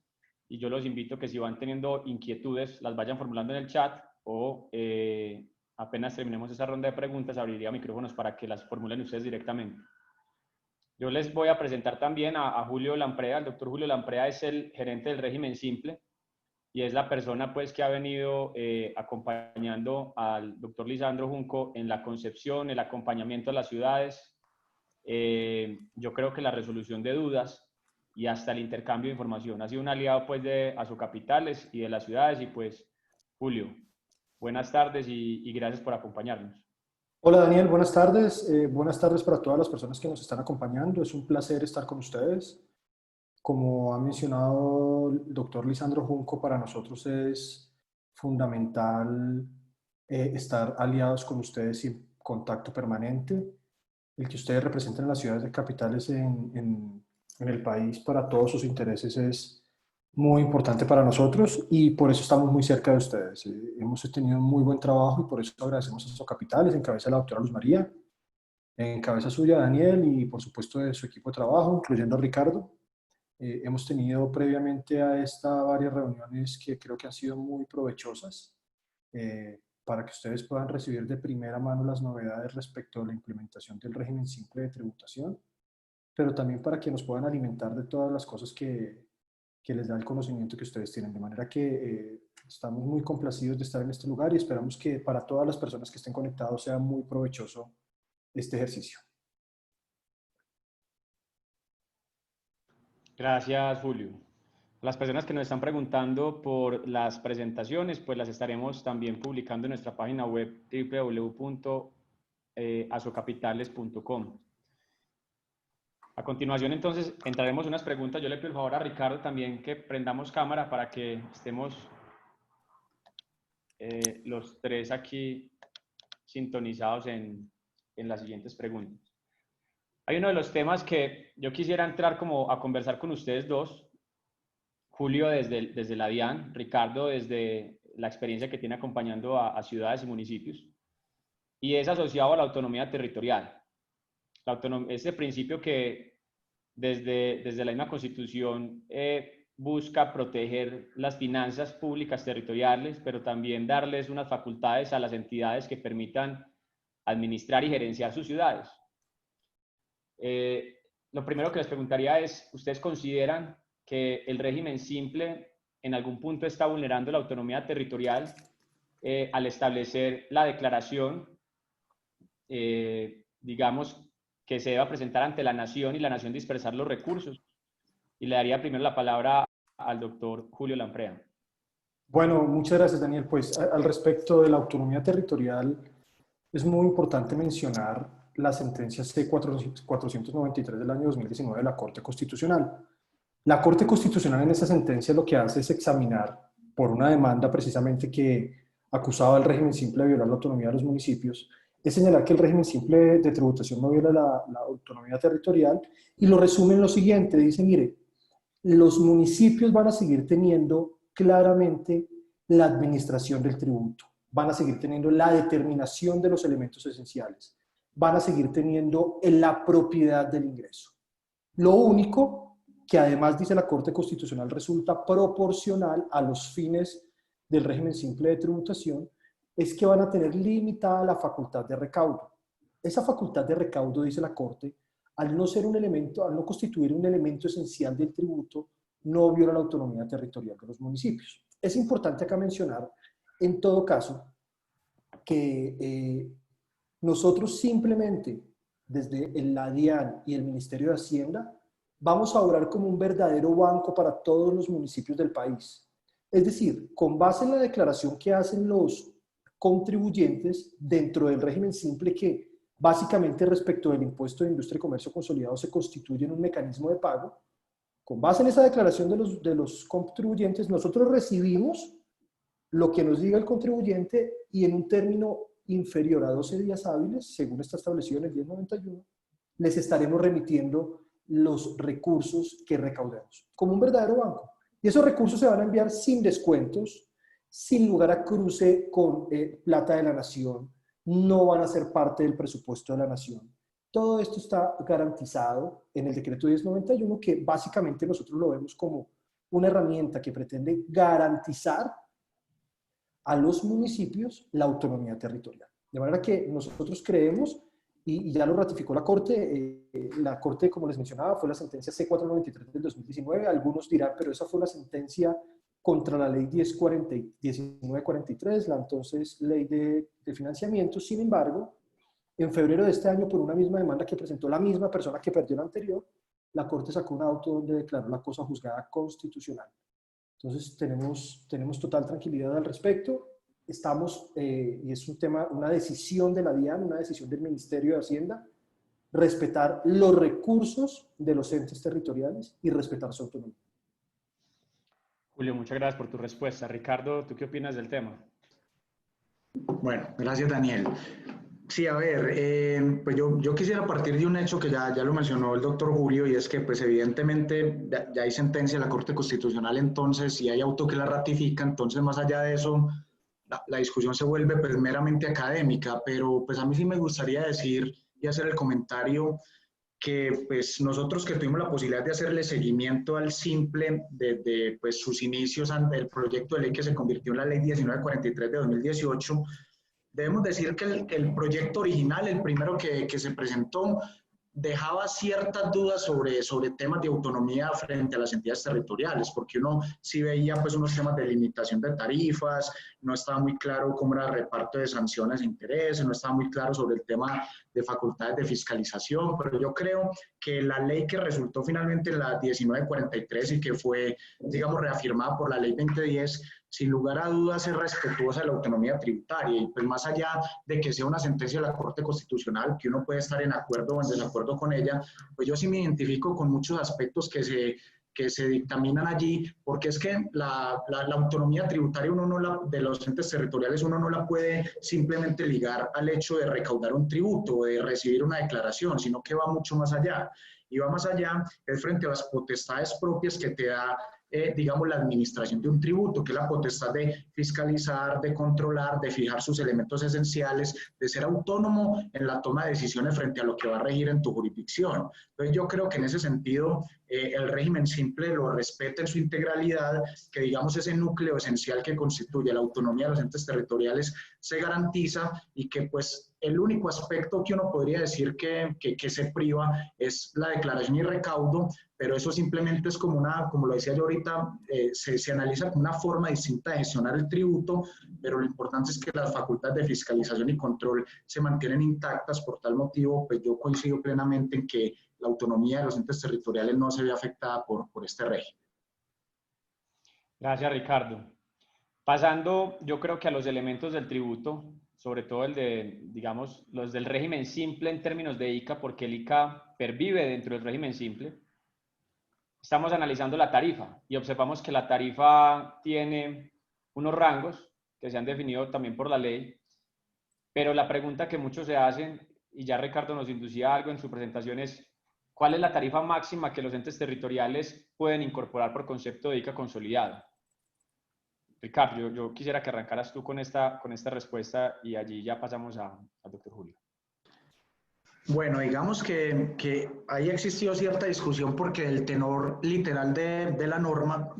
y yo los invito a que si van teniendo inquietudes las vayan formulando en el chat, o apenas terminemos esa ronda de preguntas abriría micrófonos para que las formulen ustedes directamente. Yo les voy a presentar también a Julio Lamprea. El doctor Julio Lamprea es el gerente del régimen simple y es la persona pues que ha venido acompañando al doctor Lisandro Junco en la concepción, el acompañamiento a las ciudades. Yo creo que la resolución de dudas y hasta el intercambio de información. Ha sido un aliado pues de Asocapitales y de las ciudades. Y pues, Julio, buenas tardes y gracias por acompañarnos. Hola Daniel, buenas tardes. Buenas tardes para todas las personas que nos están acompañando. Es un placer estar con ustedes. Como ha mencionado el doctor Lisandro Junco, para nosotros es fundamental estar aliados con ustedes y en contacto permanente. El que ustedes representen las ciudades de capitales en el país para todos sus intereses es muy importante para nosotros y por eso estamos muy cerca de ustedes. Hemos tenido un muy buen trabajo y por eso agradecemos a Asocapitales, en cabeza de la doctora Luz María, en cabeza suya Daniel y por supuesto de su equipo de trabajo, incluyendo a Ricardo. Hemos tenido previamente a esta varias reuniones que creo que han sido muy provechosas para que ustedes puedan recibir de primera mano las novedades respecto a la implementación del régimen simple de tributación, pero también para que nos puedan alimentar de todas las cosas que les da el conocimiento que ustedes tienen. De manera que estamos muy complacidos de estar en este lugar y esperamos que para todas las personas que estén conectados sea muy provechoso este ejercicio. Gracias, Julio. Las personas que nos están preguntando por las presentaciones, pues las estaremos también publicando en nuestra página web www.asocapitales.com. A continuación, entonces, entraremos en unas preguntas. Yo le pido el favor a Ricardo también que prendamos cámara para que estemos los tres aquí sintonizados en las siguientes preguntas. Hay uno de los temas que yo quisiera entrar como a conversar con ustedes dos. Julio desde la DIAN, Ricardo desde la experiencia que tiene acompañando a ciudades y municipios, y es asociado a la autonomía territorial. Ese principio que desde la misma Constitución busca proteger las finanzas públicas territoriales, pero también darles unas facultades a las entidades que permitan administrar y gerenciar sus ciudades. Lo primero que les preguntaría es, ¿ustedes consideran que el régimen simple en algún punto está vulnerando la autonomía territorial al establecer la declaración, digamos, que se deba presentar ante la nación y la nación dispersar los recursos? Y le daría primero la palabra al doctor Julio Lamprea. Bueno, muchas gracias, Daniel. Pues al respecto de la autonomía territorial, es muy importante mencionar la sentencia C-493 del año 2019 de la Corte Constitucional. La Corte Constitucional en esa sentencia lo que hace es examinar, por una demanda precisamente que acusaba al régimen simple de violar la autonomía de los municipios, es señalar que el régimen simple de tributación no viola la autonomía territorial, y lo resume en lo siguiente. Dice, mire, los municipios van a seguir teniendo claramente la administración del tributo, van a seguir teniendo la determinación de los elementos esenciales, van a seguir teniendo la propiedad del ingreso. Lo único que además, dice la Corte Constitucional, resulta proporcional a los fines del régimen simple de tributación, es que van a tener limitada la facultad de recaudo. Esa facultad de recaudo, dice la Corte, al no ser un elemento, al no constituir un elemento esencial del tributo, no viola la autonomía territorial de los municipios. Es importante acá mencionar, en todo caso, que nosotros simplemente, desde la DIAN y el Ministerio de Hacienda, vamos a obrar como un verdadero banco para todos los municipios del país. Es decir, con base en la declaración que hacen los contribuyentes dentro del régimen simple, que básicamente respecto del impuesto de industria y comercio consolidado se constituye en un mecanismo de pago, con base en esa declaración de los contribuyentes, nosotros recibimos lo que nos diga el contribuyente y en un término inferior a 12 días hábiles, según está establecido en el 1091, les estaremos remitiendo los recursos que recaudemos, como un verdadero banco. Y esos recursos se van a enviar sin descuentos, sin lugar a cruce con plata de la nación, no van a ser parte del presupuesto de la nación. Todo esto está garantizado en el decreto 1091, que básicamente nosotros lo vemos como una herramienta que pretende garantizar a los municipios la autonomía territorial. De manera que nosotros creemos, y ya lo ratificó la Corte, como les mencionaba, fue la sentencia C-493 del 2019. Algunos dirán, pero esa fue la sentencia contra la ley 1943, la entonces ley de financiamiento. Sin embargo, en febrero de este año, por una misma demanda que presentó la misma persona que perdió la anterior, la Corte sacó un auto donde declaró la cosa juzgada constitucional. Entonces tenemos total tranquilidad al respecto. Estamos, y es un tema, una decisión de la DIAN, una decisión del Ministerio de Hacienda, respetar los recursos de los entes territoriales y respetar su autonomía. Julio, muchas gracias por tu respuesta. Ricardo, ¿tú qué opinas del tema? Bueno, gracias, Daniel. Sí, a ver, pues yo quisiera partir de un hecho que ya lo mencionó el doctor Julio, y es que pues evidentemente ya hay sentencia de la Corte Constitucional, entonces si hay auto que la ratifica, entonces más allá de eso la discusión se vuelve pues meramente académica, pero pues a mí sí me gustaría decir y hacer el comentario que pues nosotros que tuvimos la posibilidad de hacerle seguimiento al simple desde pues sus inicios ante el proyecto de ley que se convirtió en la ley 1943 de 2018, debemos decir que el proyecto original, el primero que se presentó, dejaba ciertas dudas sobre temas de autonomía frente a las entidades territoriales, porque uno sí veía pues unos temas de limitación de tarifas, no estaba muy claro cómo era el reparto de sanciones e intereses, no estaba muy claro sobre el tema de facultades de fiscalización, pero yo creo que la ley que resultó finalmente en la 1943 y que fue, digamos, reafirmada por la ley 2010, sin lugar a dudas es respetuosa de la autonomía tributaria y pues más allá de que sea una sentencia de la Corte Constitucional, que uno puede estar en acuerdo o en desacuerdo con ella, pues yo sí me identifico con muchos aspectos que se dictaminan allí, porque es que la autonomía tributaria de los entes territoriales uno no la puede simplemente ligar al hecho de recaudar un tributo o de recibir una declaración, sino que va mucho más allá. Y va más allá, es frente a las potestades propias que te da digamos, la administración de un tributo, que es la potestad de fiscalizar, de controlar, de fijar sus elementos esenciales, de ser autónomo en la toma de decisiones frente a lo que va a regir en tu jurisdicción. Entonces yo creo que en ese sentido el régimen simple lo respeta en su integralidad, que digamos ese núcleo esencial que constituye la autonomía de los entes territoriales se garantiza y que pues el único aspecto que uno podría decir que se priva es la declaración y recaudo, pero eso simplemente es como como lo decía yo ahorita, se analiza como una forma distinta de gestionar el tributo, pero lo importante es que las facultades de fiscalización y control se mantienen intactas. Por tal motivo, pues yo coincido plenamente en que la autonomía de los entes territoriales no se ve afectada por este régimen. Gracias, Ricardo. Pasando, yo creo que a los elementos del tributo, sobre todo el de, digamos, los del régimen simple en términos de ICA, porque el ICA pervive dentro del régimen simple. Estamos analizando la tarifa y observamos que la tarifa tiene unos rangos que se han definido también por la ley, pero la pregunta que muchos se hacen, y ya Ricardo nos inducía algo en su presentación, es ¿cuál es la tarifa máxima que los entes territoriales pueden incorporar por concepto de ICA consolidado? Ricardo, yo quisiera que arrancaras tú con esta respuesta y allí ya pasamos al doctor Julio. Bueno, digamos que ahí existió cierta discusión porque el tenor literal de la norma,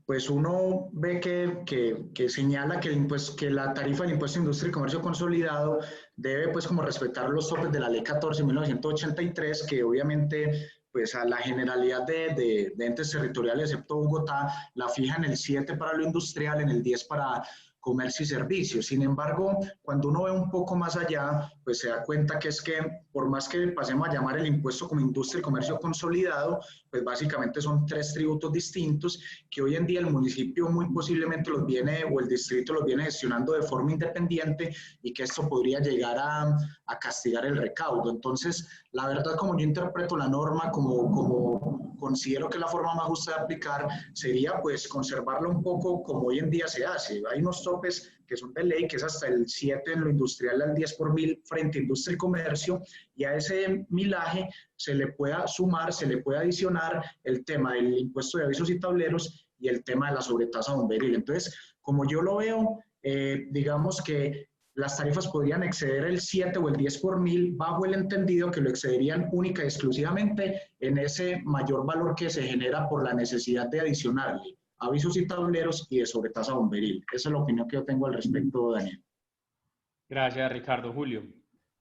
pues uno ve que señala que la tarifa del impuesto de industria y comercio consolidado debe pues como respetar los topes de la ley 14.983, que obviamente pues a la generalidad de entes territoriales, excepto Bogotá, la fija en el 7 para lo industrial, en el 10 para comercio y servicios. Sin embargo, cuando uno ve un poco más allá, pues se da cuenta que es que por más que pasemos a llamar el impuesto como industria y comercio consolidado, pues básicamente son 3 tributos distintos que hoy en día el municipio muy posiblemente los viene, o el distrito los viene gestionando de forma independiente y que esto podría llegar a castigar el recaudo. Entonces, la verdad, como yo interpreto la norma, como considero que la forma más justa de aplicar sería pues conservarlo un poco como hoy en día se hace. Hay unos topes que son de ley, que es hasta el 7 en lo industrial, al 10 por mil frente a industria y comercio, y a ese milaje se le pueda sumar, se le puede adicionar el tema del impuesto de avisos y tableros y el tema de la sobretasa bomberil. Entonces, como yo lo veo, digamos que las tarifas podrían exceder el 7 o el 10 por mil bajo el entendido que lo excederían única y exclusivamente en ese mayor valor que se genera por la necesidad de adicionarle avisos y tableros y de sobretasa bomberil. Esa es la opinión que yo tengo al respecto, Daniel. Gracias, Ricardo. Julio.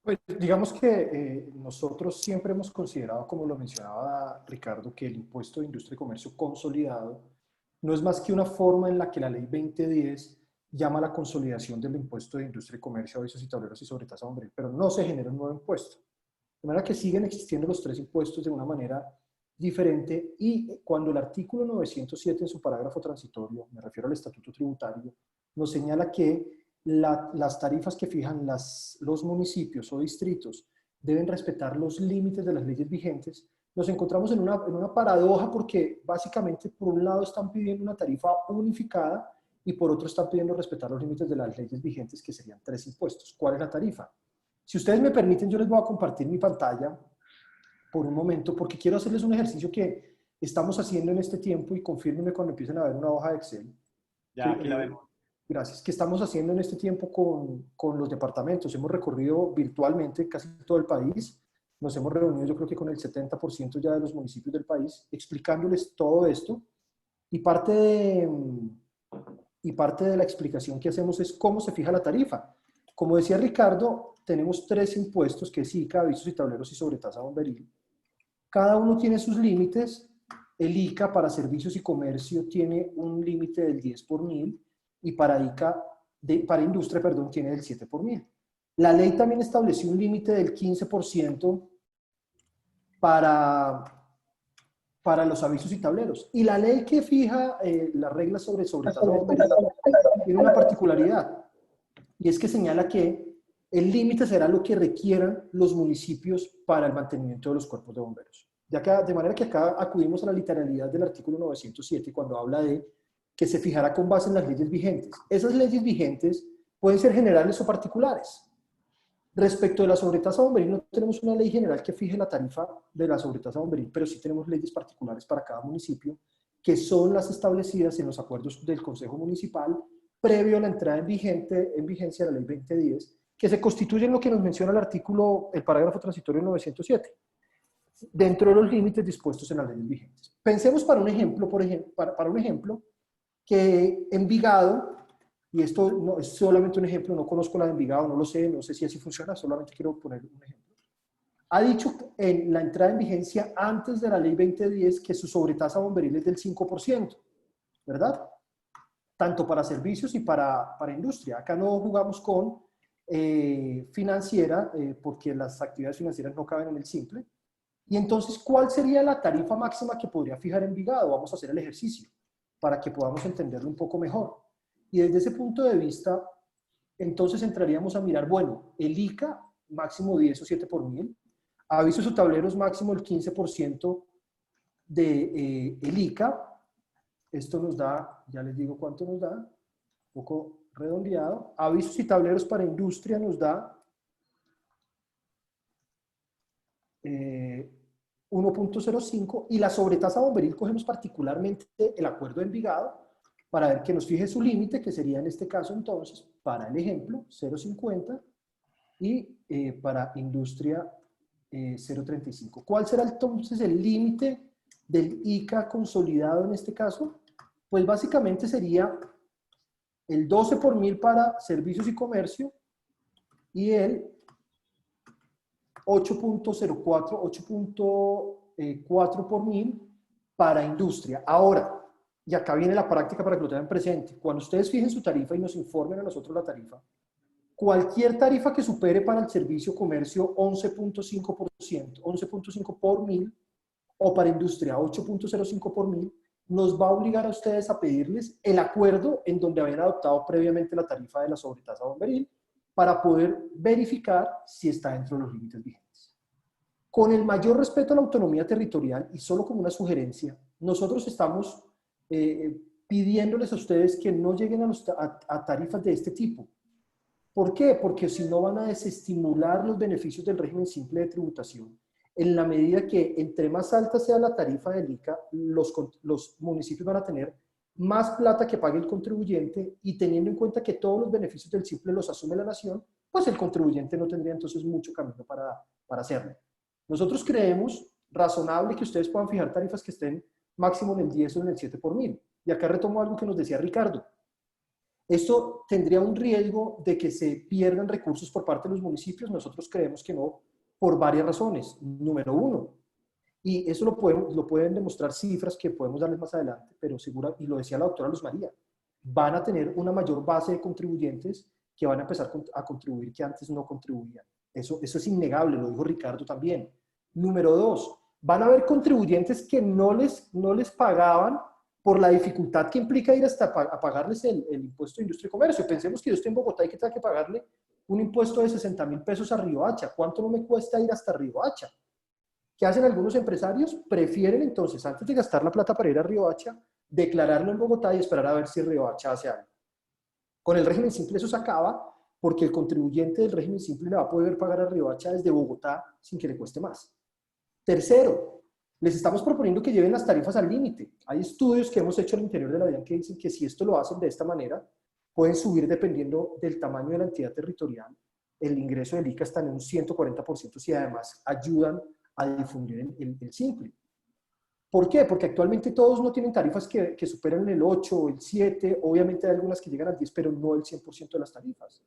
Pues digamos que nosotros siempre hemos considerado, como lo mencionaba Ricardo, que el impuesto de industria y comercio consolidado no es más que una forma en la que la ley 2010 llama a la consolidación del impuesto de industria y comercio, avisos y tableros y sobretasa bomberil, pero no se genera un nuevo impuesto. De manera que siguen existiendo los 3 impuestos de una manera diferente, y cuando el artículo 907 en su parágrafo transitorio, me refiero al estatuto tributario, nos señala que las tarifas que fijan los municipios o distritos deben respetar los límites de las leyes vigentes, nos encontramos en una paradoja, porque básicamente por un lado están pidiendo una tarifa unificada y por otro están pidiendo respetar los límites de las leyes vigentes, que serían 3 impuestos. ¿Cuál es la tarifa? Si ustedes me permiten, yo les voy a compartir mi pantalla por un momento, porque quiero hacerles un ejercicio que estamos haciendo en este tiempo, y confírmenme cuando empiecen a ver una hoja de Excel. Ya, aquí la vemos. Gracias. Que estamos haciendo en este tiempo con los departamentos. Hemos recorrido virtualmente casi todo el país. Nos hemos reunido, yo creo que con el 70% ya de los municipios del país, explicándoles todo esto. Y parte de la explicación que hacemos es cómo se fija la tarifa. Como decía Ricardo, tenemos 3 impuestos, que es ICA, avisos y tableros y sobretasa bomberil. Cada uno tiene sus límites. El ICA para servicios y comercio tiene un límite del 10 por mil y para para industria, perdón, tiene del 7 por mil. La ley también estableció un límite del 15% para los avisos y tableros. Y la ley que fija las reglas sobre sobretasa bomberil tiene una particularidad, y es que señala que el límite será lo que requieran los municipios para el mantenimiento de los cuerpos de bomberos. De manera que acá acudimos a la literalidad del artículo 907 cuando habla de que se fijará con base en las leyes vigentes. Esas leyes vigentes pueden ser generales o particulares. Respecto de la sobretasa bomberil, no tenemos una ley general que fije la tarifa de la sobretasa bomberil, pero sí tenemos leyes particulares para cada municipio, que son las establecidas en los acuerdos del Consejo Municipal previo a la entrada en vigencia de la Ley 2010, que se constituye en lo que nos menciona el parágrafo transitorio 907, dentro de los límites dispuestos en las leyes vigentes. Pensemos para un ejemplo, que Envigado, y esto no, es solamente un ejemplo, no conozco la de Envigado, no sé si así funciona, solamente quiero poner un ejemplo. Ha dicho en la entrada en vigencia antes de la Ley 2010 que su sobretasa bomberil es del 5%, ¿verdad? Tanto para servicios y para industria. Acá no jugamos con financiera, porque las actividades financieras no caben en el simple. Y entonces, ¿cuál sería la tarifa máxima que podría fijar Envigado? Vamos a hacer el ejercicio para que podamos entenderlo un poco mejor. Y desde ese punto de vista, entonces entraríamos a mirar, bueno, el ICA máximo 10 o 7 por mil, avisos o tableros máximo el 15% de el ICA. Esto nos da, ya les digo cuánto nos da, un poco redondeado. Avisos y tableros para industria nos da 1.05, y la sobretasa bomberil cogemos particularmente el acuerdo de Envigado para ver que nos fije su límite, que sería en este caso entonces, para el ejemplo, 0.50, y para industria 0.35. ¿Cuál será entonces el límite del ICA consolidado en este caso? Pues básicamente sería el 12 por mil para servicios y comercio y el 8.4 por mil para industria. Ahora, y acá viene la práctica para que lo tengan presente, cuando ustedes fijen su tarifa y nos informen a nosotros la tarifa, cualquier tarifa que supere para el servicio comercio 11.5%, 11.5 por mil, o para industria 8.05 por mil, nos va a obligar a ustedes a pedirles el acuerdo en donde habían adoptado previamente la tarifa de la sobretasa bomberil para poder verificar si está dentro de los límites vigentes. Con el mayor respeto a la autonomía territorial y solo como una sugerencia, nosotros estamos pidiéndoles a ustedes que no lleguen a tarifas de este tipo. ¿Por qué? Porque si no van a desestimular los beneficios del régimen simple de tributación. En la medida que entre más alta sea la tarifa del ICA, los municipios van a tener más plata que pague el contribuyente, y teniendo en cuenta que todos los beneficios del simple los asume la nación, pues el contribuyente no tendría entonces mucho camino para hacerlo. Nosotros creemos razonable que ustedes puedan fijar tarifas que estén máximo en el 10 o en el 7 por mil. Y acá retomo algo que nos decía Ricardo. Esto tendría un riesgo de que se pierdan recursos por parte de los municipios. Nosotros creemos que no, por varias razones. Número uno, y eso lo pueden demostrar cifras que podemos darles más adelante, pero segura, y lo decía la doctora Luz María, van a tener una mayor base de contribuyentes que van a empezar a contribuir que antes no contribuían. Eso es innegable, lo dijo Ricardo también. Número dos, van a haber contribuyentes que no les pagaban por la dificultad que implica ir hasta a pagarles el impuesto de industria y comercio. Pensemos que yo estoy en Bogotá y que tenga que pagarle un impuesto de 60.000 pesos a Riohacha. ¿Cuánto no me cuesta ir hasta Riohacha? ¿Qué hacen algunos empresarios? Prefieren entonces, antes de gastar la plata para ir a Riohacha, declararlo en Bogotá y esperar a ver si Riohacha hace algo. Con el régimen simple eso se acaba, porque el contribuyente del régimen simple le va a poder pagar a Riohacha desde Bogotá sin que le cueste más. Tercero, les estamos proponiendo que lleven las tarifas al límite. Hay estudios que hemos hecho al interior de la DIAN que dicen que si esto lo hacen de esta manera, pueden subir dependiendo del tamaño de la entidad territorial. El ingreso del ICA está en un 140% si además ayudan a difundir el simple. ¿Por qué? Porque actualmente todos no tienen tarifas que superan el 8 o el 7, obviamente hay algunas que llegan al 10, pero no el 100% de las tarifas.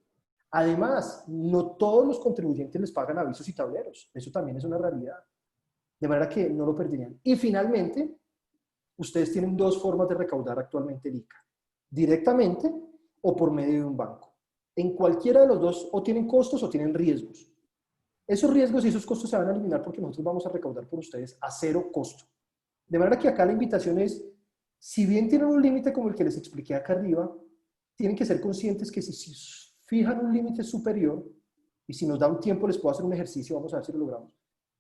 Además, no todos los contribuyentes les pagan avisos y tableros. Eso también es una realidad. De manera que no lo perderían. Y finalmente, ustedes tienen dos formas de recaudar actualmente el ICA. Directamente o por medio de un banco. En cualquiera de los dos o tienen costos o tienen riesgos. Esos riesgos y esos costos se van a eliminar porque nosotros vamos a recaudar por ustedes a cero costo. De manera que acá la invitación es, si bien tienen un límite como el que les expliqué acá arriba, tienen que ser conscientes que si fijan un límite superior, y si nos da un tiempo les puedo hacer un ejercicio, vamos a ver si lo logramos.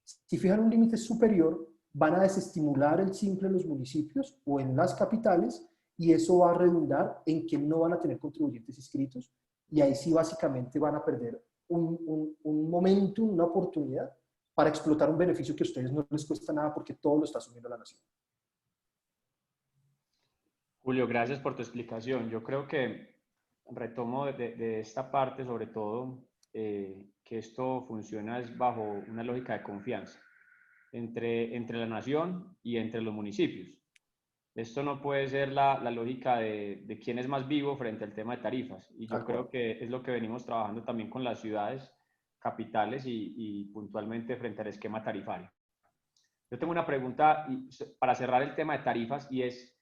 Si fijan un límite superior, van a desestimular el simple en los municipios o en las capitales, y eso va a redundar en que no van a tener contribuyentes inscritos, y ahí sí básicamente van a perder un momentum, una oportunidad para explotar un beneficio que a ustedes no les cuesta nada porque todo lo está asumiendo la nación. Julio, gracias por tu explicación. Yo creo que retomo de esta parte, sobre todo, que esto funciona es bajo una lógica de confianza entre la nación y entre los municipios. Esto no puede ser la lógica de quién es más vivo frente al tema de tarifas. Y yo creo que es lo que venimos trabajando también con las ciudades capitales y puntualmente frente al esquema tarifario. Yo tengo una pregunta para cerrar el tema de tarifas y es,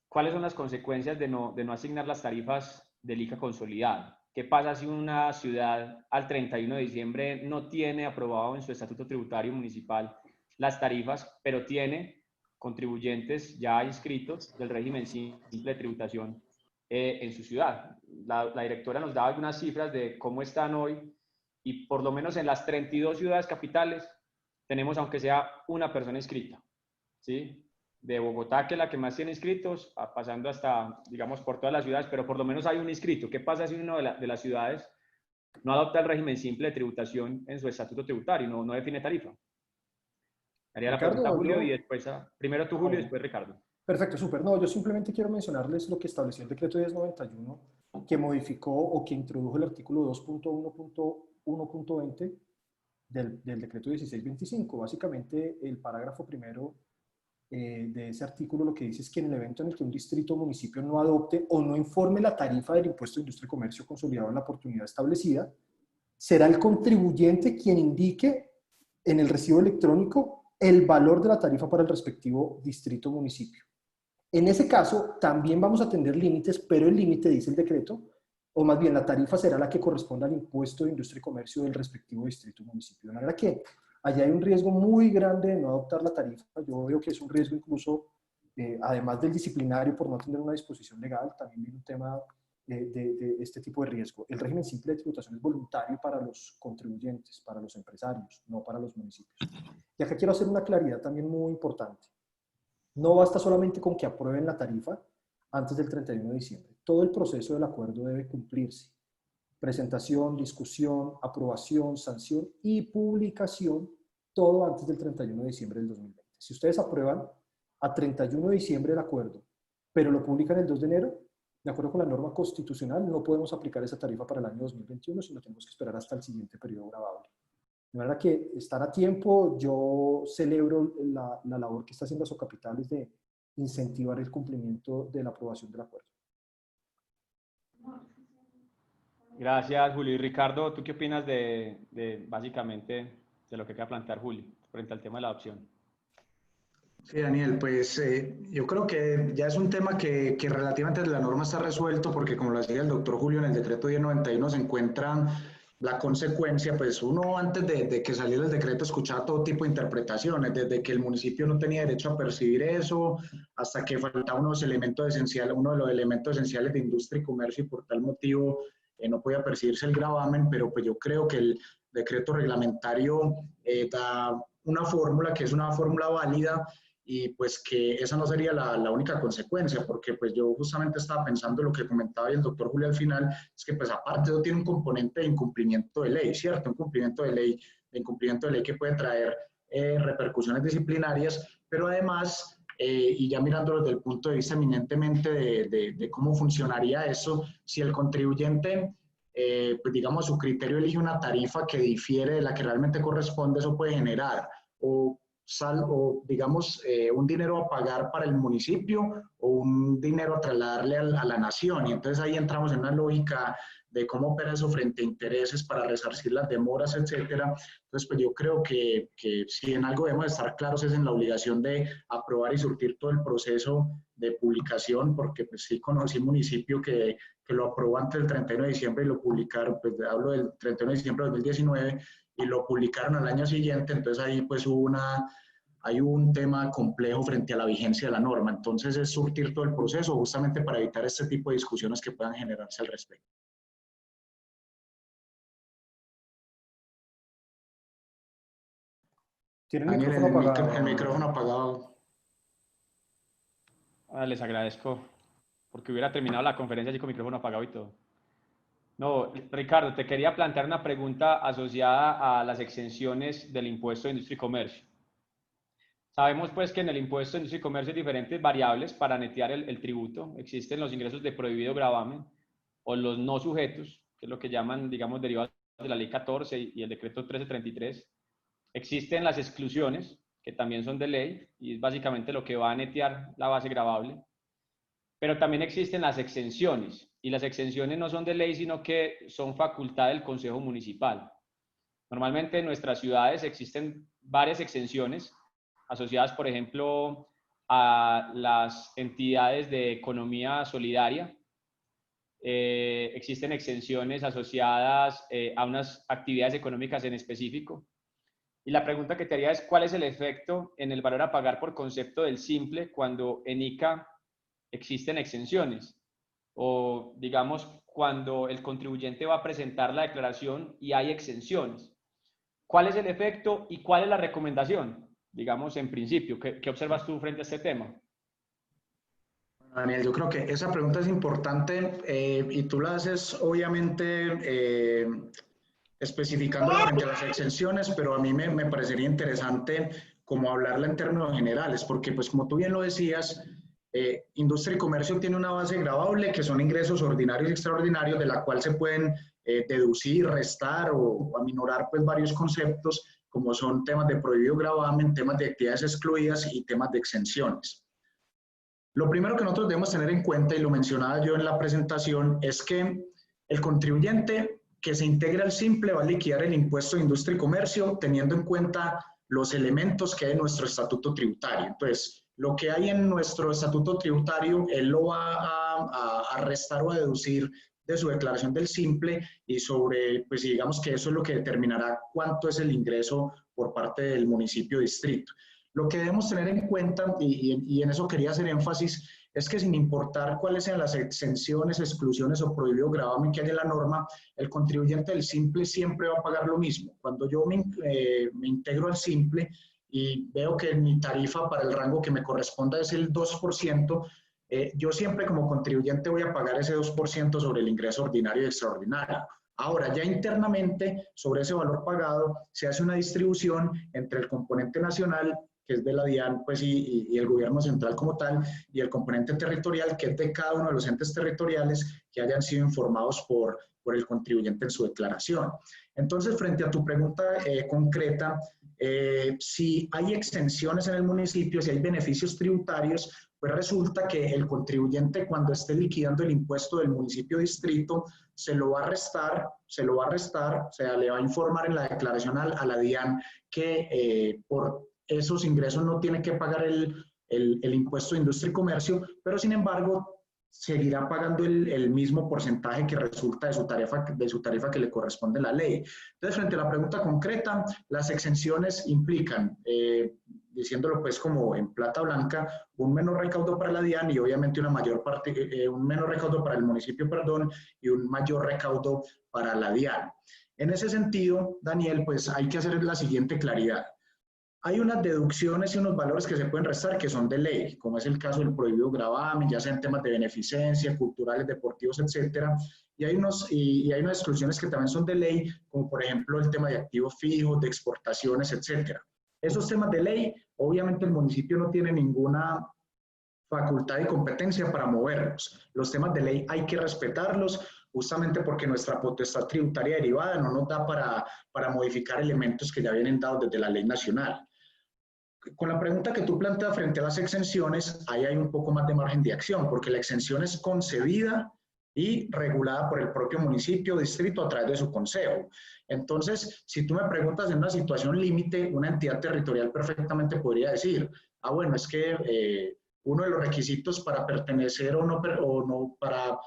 ¿cuáles son las consecuencias de no asignar las tarifas del ICA consolidado? ¿Qué pasa si una ciudad al 31 de diciembre no tiene aprobado en su estatuto tributario municipal las tarifas, pero tiene contribuyentes ya inscritos del régimen simple de tributación en su ciudad? La directora nos daba algunas cifras de cómo están hoy y por lo menos en las 32 ciudades capitales tenemos aunque sea una persona inscrita, ¿sí? De Bogotá, que es la que más tiene inscritos, pasando hasta, digamos, por todas las ciudades, pero por lo menos hay un inscrito. ¿Qué pasa si una de las ciudades no adopta el régimen simple de tributación en su estatuto tributario, no define tarifa? Haría la pregunta a Julio y después primero tú, Julio, y después Ricardo. Perfecto, súper. No, yo simplemente quiero mencionarles lo que estableció el decreto 1091, que modificó o que introdujo el artículo 2.1.1.20 del decreto 1625. Básicamente, el parágrafo primero de ese artículo lo que dice es que en el evento en el que un distrito o municipio no adopte o no informe la tarifa del impuesto de industria y comercio consolidado en la oportunidad establecida, será el contribuyente quien indique en el recibo electrónico el valor de la tarifa para el respectivo distrito o municipio. En ese caso, también vamos a tener límites, pero el límite, dice el decreto, o más bien la tarifa será la que corresponda al impuesto de industria y comercio del respectivo distrito o municipio. De manera que allá hay un riesgo muy grande de no adoptar la tarifa. Yo veo que es un riesgo incluso, además del disciplinario por no tener una disposición legal, también viene un tema de este tipo de riesgo. El régimen simple de tributación es voluntario para los contribuyentes, para los empresarios, no para los municipios. Y acá quiero hacer una claridad también muy importante. No basta solamente con que aprueben la tarifa antes del 31 de diciembre. Todo el proceso del acuerdo debe cumplirse. Presentación, discusión, aprobación, sanción y publicación, todo antes del 31 de diciembre del 2020. Si ustedes aprueban a 31 de diciembre el acuerdo, pero lo publican el 2 de enero, de acuerdo con la norma constitucional, no podemos aplicar esa tarifa para el año 2021, sino tenemos que esperar hasta el siguiente periodo grabable. De manera que están a tiempo. Yo celebro la labor que está haciendo Asocapitales de incentivar el cumplimiento de la aprobación del acuerdo. Gracias, Julio. Y Ricardo, ¿tú qué opinas básicamente de lo que queda plantear Julio frente al tema de la adopción? Sí, Daniel, pues yo creo que ya es un tema que relativamente la norma está resuelto porque, como lo decía el doctor Julio, en el decreto 1091 se encuentra la consecuencia. Pues uno antes de que saliera el decreto escuchaba todo tipo de interpretaciones, desde que el municipio no tenía derecho a percibir eso, hasta que faltaba uno de los elementos esenciales de industria y comercio y por tal motivo no podía percibirse el gravamen. Pero pues yo creo que el decreto reglamentario da una fórmula que es una fórmula válida, y pues que esa no sería la única consecuencia, porque pues yo justamente estaba pensando en lo que comentaba el doctor Julio al final, es que pues aparte eso tiene un componente de incumplimiento de ley, ¿cierto? Un incumplimiento de ley que puede traer repercusiones disciplinarias, pero además, y ya mirándolo desde el punto de vista eminentemente de cómo funcionaría eso, si el contribuyente, pues digamos a su criterio elige una tarifa que difiere de la que realmente corresponde, eso puede generar o digamos un dinero a pagar para el municipio o un dinero a trasladarle a la nación, y entonces ahí entramos en una lógica de cómo opera eso frente a intereses para resarcir las demoras, etcétera. Entonces, pues yo creo que si en algo debemos estar claros es en la obligación de aprobar y surtir todo el proceso de publicación, porque pues sí conocí un municipio que lo aprobó antes del 31 de diciembre y lo publicaron, pues hablo del 31 de diciembre de 2019, y lo publicaron al año siguiente, entonces ahí pues hay un tema complejo frente a la vigencia de la norma. Entonces es surtir todo el proceso justamente para evitar este tipo de discusiones que puedan generarse al respecto. Tiene el Daniel, micrófono apagado. el micrófono apagado. Les agradezco porque hubiera terminado la conferencia así con micrófono apagado y todo. No, Ricardo, te quería plantear una pregunta asociada a las exenciones del impuesto de industria y comercio. Sabemos pues que en el impuesto de industria y comercio hay diferentes variables para netear el tributo. Existen los ingresos de prohibido gravamen o los no sujetos, que es lo que llaman, digamos, derivados de la ley 14 y el decreto 1333. Existen las exclusiones, que también son de ley, y es básicamente lo que va a netear la base gravable. Pero también existen las exenciones, y las exenciones no son de ley, sino que son facultad del Consejo Municipal. Normalmente en nuestras ciudades existen varias exenciones asociadas, por ejemplo, a las entidades de economía solidaria. Existen exenciones asociadas a unas actividades económicas en específico. Y la pregunta que te haría es, ¿cuál es el efecto en el valor a pagar por concepto del simple cuando en ICA existen exenciones? O, digamos, cuando el contribuyente va a presentar la declaración y hay exenciones. ¿Cuál es el efecto y cuál es la recomendación? Digamos, en principio, ¿qué observas tú frente a este tema? Daniel, yo creo que esa pregunta es importante y tú la haces, obviamente, especificándola frente a las exenciones, pero a mí me parecería interesante como hablarla en términos generales, porque pues como tú bien lo decías, industria y comercio tiene una base gravable que son ingresos ordinarios y extraordinarios de la cual se pueden deducir, restar o aminorar pues varios conceptos como son temas de prohibido gravamen, temas de actividades excluidas y temas de exenciones. Lo primero que nosotros debemos tener en cuenta, y lo mencionaba yo en la presentación, es que el contribuyente que se integra al simple va a liquidar el impuesto de industria y comercio teniendo en cuenta los elementos que hay en nuestro estatuto tributario. Entonces, lo que hay en nuestro estatuto tributario, él lo va a restar o a deducir de su declaración del simple y sobre, pues digamos que eso es lo que determinará cuánto es el ingreso por parte del municipio distrito. Lo que debemos tener en cuenta, y en eso quería hacer énfasis, es que sin importar cuáles sean las exenciones, exclusiones o prohibido gravamen que hay en la norma, el contribuyente del simple siempre va a pagar lo mismo. Cuando yo me integro al simple y veo que mi tarifa para el rango que me corresponda es el 2%, yo siempre como contribuyente voy a pagar ese 2% sobre el ingreso ordinario y extraordinario. Ahora, ya internamente, sobre ese valor pagado, se hace una distribución entre el componente nacional, que es de la DIAN, pues, y el gobierno central como tal, y el componente territorial, que es de cada uno de los entes territoriales que hayan sido informados por el contribuyente en su declaración. Entonces, frente a tu pregunta concreta, si hay exenciones en el municipio, si hay beneficios tributarios, pues resulta que el contribuyente cuando esté liquidando el impuesto del municipio distrito, se lo va a restar, o sea, le va a informar en la declaración a la DIAN que por esos ingresos no tiene que pagar el impuesto de industria y comercio, pero sin embargo seguirá pagando el mismo porcentaje que resulta de su tarifa que le corresponde a la ley. Entonces, frente a la pregunta concreta, las exenciones implican, diciéndolo pues como en plata blanca, un menor recaudo para la DIAN y obviamente un menor recaudo para el municipio, perdón, y un mayor recaudo para la DIAN. En ese sentido, Daniel, pues hay que hacer la siguiente claridad. Hay unas deducciones y unos valores que se pueden restar que son de ley, como es el caso del prohibido gravamen, ya sea en temas de beneficencia, culturales, deportivos, etcétera. Y hay unas exclusiones que también son de ley, como por ejemplo el tema de activos fijos, de exportaciones, etcétera. Esos temas de ley, obviamente el municipio no tiene ninguna facultad y competencia para moverlos. Los temas de ley hay que respetarlos, justamente porque nuestra potestad tributaria derivada no nos da para modificar elementos que ya vienen dados desde la ley nacional. Con la pregunta que tú planteas frente a las exenciones, ahí hay un poco más de margen de acción, porque la exención es concebida y regulada por el propio municipio o distrito a través de su consejo. Entonces, si tú me preguntas en una situación límite, una entidad territorial perfectamente podría decir, ah, bueno, es que uno de los requisitos para pertenecer o no para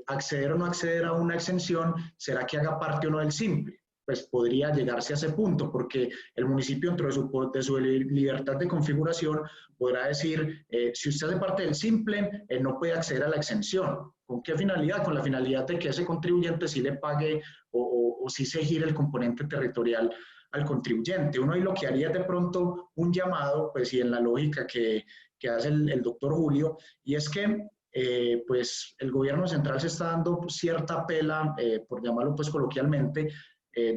acceder o no acceder a una exención será que haga parte o no del simple. Pues podría llegarse a ese punto, porque el municipio dentro de su libertad de configuración podrá decir, si usted hace parte del simple, no puede acceder a la exención. ¿Con qué finalidad? Con la finalidad de que ese contribuyente sí le pague o sí se gire el componente territorial al contribuyente. Uno ahí lo que haría es de pronto un llamado, pues y en la lógica que hace el doctor Julio, y es que pues el gobierno central se está dando cierta pela, por llamarlo pues coloquialmente,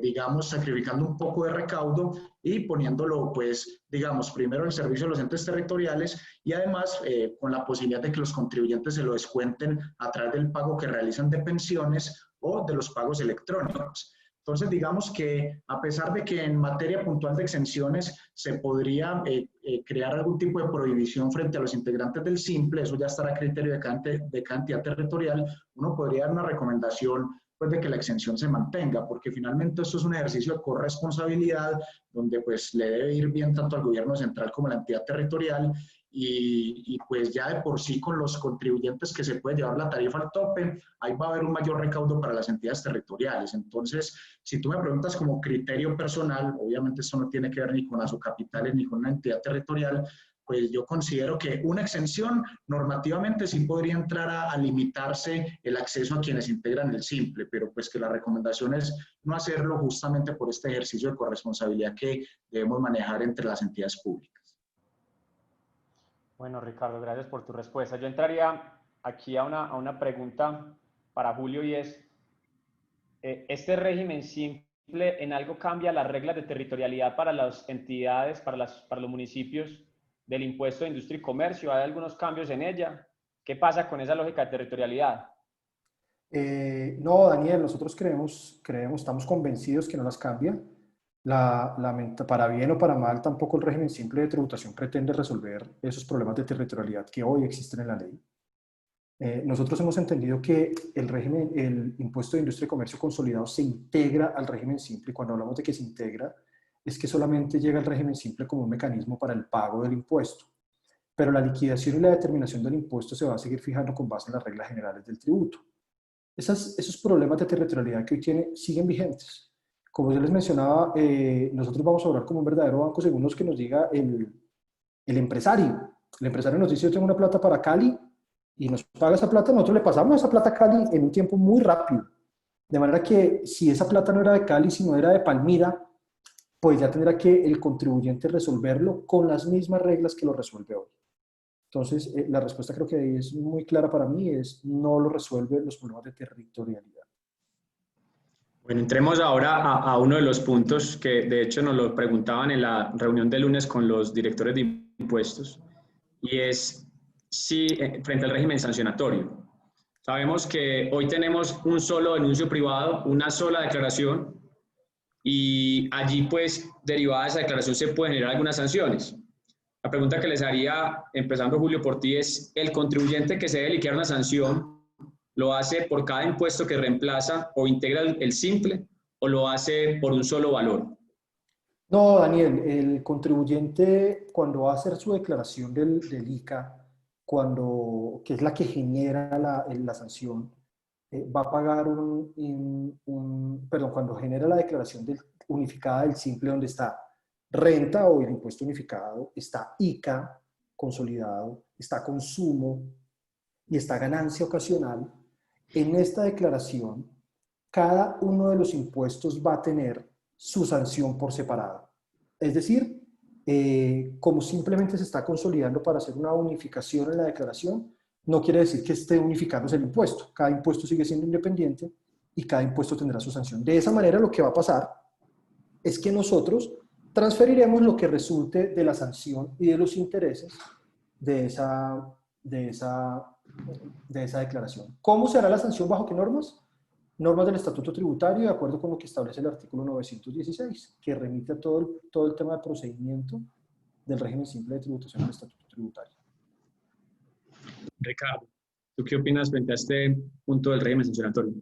digamos, sacrificando un poco de recaudo y poniéndolo, pues, digamos, primero al servicio de los entes territoriales y además con la posibilidad de que los contribuyentes se lo descuenten a través del pago que realizan de pensiones o de los pagos electrónicos. Entonces, digamos que a pesar de que en materia puntual de exenciones se podría crear algún tipo de prohibición frente a los integrantes del simple, eso ya estará a criterio de cada entidad territorial, uno podría dar una recomendación pues, de que la exención se mantenga, porque finalmente esto es un ejercicio de corresponsabilidad donde pues le debe ir bien tanto al gobierno central como a la entidad territorial y pues ya de por sí con los contribuyentes que se puede llevar la tarifa al tope, ahí va a haber un mayor recaudo para las entidades territoriales. Entonces, si tú me preguntas como criterio personal, obviamente esto no tiene que ver ni con asocapitales ni con una entidad territorial, pues yo considero que una exención normativamente sí podría entrar a limitarse el acceso a quienes integran el simple, pero pues que la recomendación es no hacerlo justamente por este ejercicio de corresponsabilidad que debemos manejar entre las entidades públicas. Bueno, Ricardo, gracias por tu respuesta. Yo entraría aquí a una pregunta para Julio y es, ¿este régimen simple en algo cambia las reglas de territorialidad para las entidades, para los municipios del impuesto de industria y comercio? ¿Hay algunos cambios en ella? ¿Qué pasa con esa lógica de territorialidad? No, Daniel, nosotros creemos, estamos convencidos que no las cambia. Para bien o para mal, tampoco el régimen simple de tributación pretende resolver esos problemas de territorialidad que hoy existen en la ley. Nosotros hemos entendido que el impuesto de industria y comercio consolidado se integra al régimen simple, y cuando hablamos de que se integra, es que solamente llega al régimen simple como un mecanismo para el pago del impuesto. Pero la liquidación y la determinación del impuesto se va a seguir fijando con base en las reglas generales del tributo. Esos problemas de territorialidad que hoy tiene siguen vigentes. Como yo les mencionaba, nosotros vamos a obrar como un verdadero banco según los que nos diga el empresario. El empresario nos dice, yo tengo una plata para Cali y nos paga esa plata, nosotros le pasamos esa plata a Cali en un tiempo muy rápido. De manera que si esa plata no era de Cali, sino era de Palmira, pues ya tendrá que el contribuyente resolverlo con las mismas reglas que lo resuelve hoy. Entonces, la respuesta creo que ahí es muy clara para mí, es no lo resuelve los problemas de territorialidad. Bueno, entremos ahora a uno de los puntos que de hecho nos lo preguntaban en la reunión de lunes con los directores de impuestos, y es si frente al régimen sancionatorio. Sabemos que hoy tenemos un solo denuncio privado, una sola declaración, y allí pues derivada de esa declaración se pueden generar algunas sanciones. La pregunta que les haría, empezando Julio por ti, es ¿el contribuyente que se debe liquidar una sanción lo hace por cada impuesto que reemplaza o integra el simple o lo hace por un solo valor? No, Daniel, el contribuyente cuando va a hacer su declaración del ICA, que es la que genera la sanción, va a pagar cuando genera la declaración unificada del simple, donde está renta o el impuesto unificado, está ICA consolidado, está consumo y está ganancia ocasional. En esta declaración, cada uno de los impuestos va a tener su sanción por separado. Es decir, como simplemente se está consolidando para hacer una unificación en la declaración, no quiere decir que esté unificándose el impuesto. Cada impuesto sigue siendo independiente y cada impuesto tendrá su sanción. De esa manera, lo que va a pasar es que nosotros transferiremos lo que resulte de la sanción y de los intereses de esa declaración. ¿Cómo será la sanción? ¿Bajo qué normas? Normas del Estatuto Tributario, de acuerdo con lo que establece el artículo 916, que remite a todo el tema de procedimiento del régimen simple de tributación del Estatuto Tributario. Ricardo. ¿Tú qué opinas frente a este punto del régimen sancionatorio?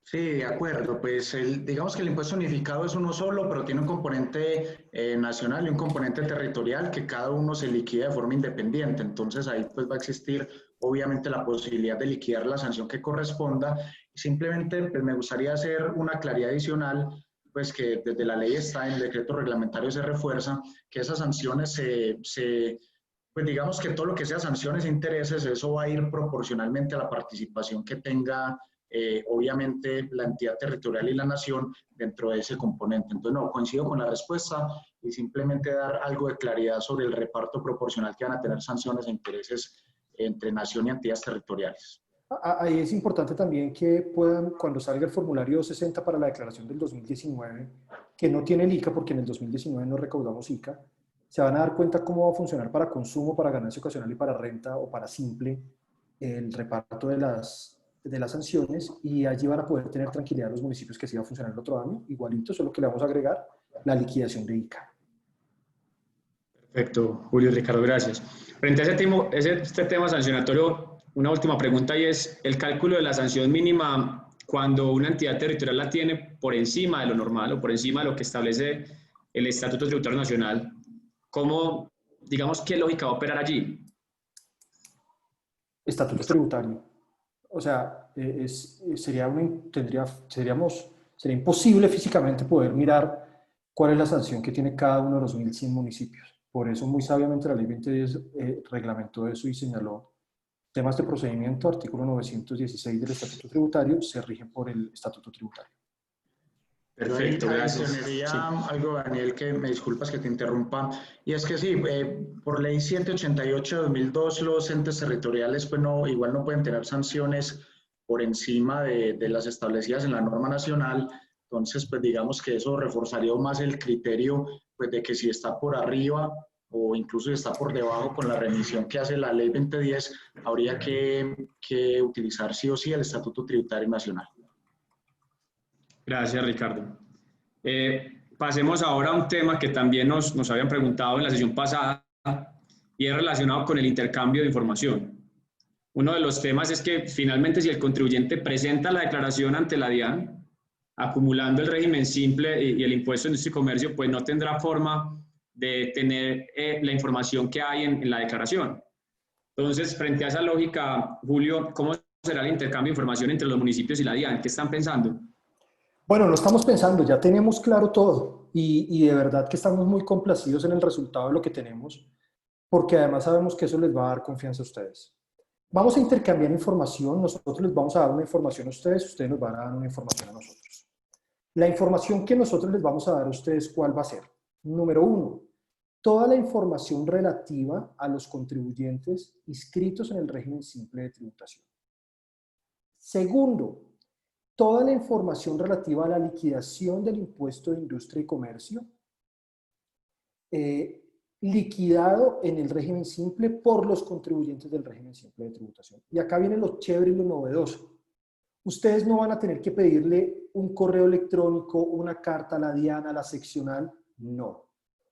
Sí, de acuerdo. Pues digamos que el impuesto unificado es uno solo, pero tiene un componente nacional y un componente territorial que cada uno se liquida de forma independiente. Entonces ahí pues va a existir obviamente la posibilidad de liquidar la sanción que corresponda. Simplemente pues, me gustaría hacer una claridad adicional, pues que desde la ley está, en el decreto reglamentario se refuerza, que esas sanciones pues digamos que todo lo que sea sanciones e intereses, eso va a ir proporcionalmente a la participación que tenga obviamente la entidad territorial y la nación dentro de ese componente. Entonces, no, coincido con la respuesta y simplemente dar algo de claridad sobre el reparto proporcional que van a tener sanciones e intereses entre nación y entidades territoriales. Ahí es importante también que puedan, cuando salga el formulario 260 para la declaración del 2019, que no tiene el ICA porque en el 2019 no recaudamos ICA, se van a dar cuenta cómo va a funcionar para consumo, para ganancia ocasional y para renta o para simple el reparto de las sanciones, y allí van a poder tener tranquilidad los municipios que sí va a funcionar el otro año, igualito, solo que le vamos a agregar la liquidación de ICA. Perfecto, Julio y Ricardo, gracias. Frente a este tema sancionatorio, una última pregunta y es el cálculo de la sanción mínima cuando una entidad territorial la tiene por encima de lo normal o por encima de lo que establece el Estatuto Tributario Nacional. ¿Cómo, digamos, qué lógica va a operar allí? Estatuto tributario. O sea, sería imposible físicamente poder mirar cuál es la sanción que tiene cada uno de los 1.100 municipios. Por eso, muy sabiamente, la Ley 2010 reglamentó eso y señaló temas de procedimiento, artículo 916 del Estatuto Tributario, se rigen por el Estatuto Tributario. Perfecto, gracias. Adicionaría Sí. algo, Daniel, que me disculpas que te interrumpa, y es que sí, por ley 788 de 2002, los entes territoriales pues no, igual no pueden tener sanciones por encima de las establecidas en la norma nacional. Entonces, pues digamos que eso reforzaría más el criterio pues, de que si está por arriba o incluso si está por debajo con la remisión que hace la ley 2010, habría que utilizar sí o sí el Estatuto Tributario Nacional. Gracias, Ricardo. Pasemos ahora a un tema que también nos habían preguntado en la sesión pasada y es relacionado con el intercambio de información. Uno de los temas es que finalmente si el contribuyente presenta la declaración ante la DIAN, acumulando el régimen simple y el impuesto de industria y comercio, pues no tendrá forma de tener la información que hay en la declaración. Entonces, frente a esa lógica, Julio, ¿cómo será el intercambio de información entre los municipios y la DIAN? ¿Qué están pensando? Bueno, lo estamos pensando, ya tenemos claro todo y de verdad que estamos muy complacidos en el resultado de lo que tenemos, porque además sabemos que eso les va a dar confianza a ustedes. Vamos a intercambiar información, nosotros les vamos a dar una información a ustedes nos van a dar una información a nosotros. La información que nosotros les vamos a dar a ustedes, ¿cuál va a ser? Número 1, toda la información relativa a los contribuyentes inscritos en el régimen simple de tributación. Segundo, toda la información relativa a la liquidación del impuesto de industria y comercio, liquidado en el régimen simple por los contribuyentes del régimen simple de tributación. Y acá viene lo chévere y lo novedoso. Ustedes no van a tener que pedirle un correo electrónico, una carta a la DIAN, a la seccional, no.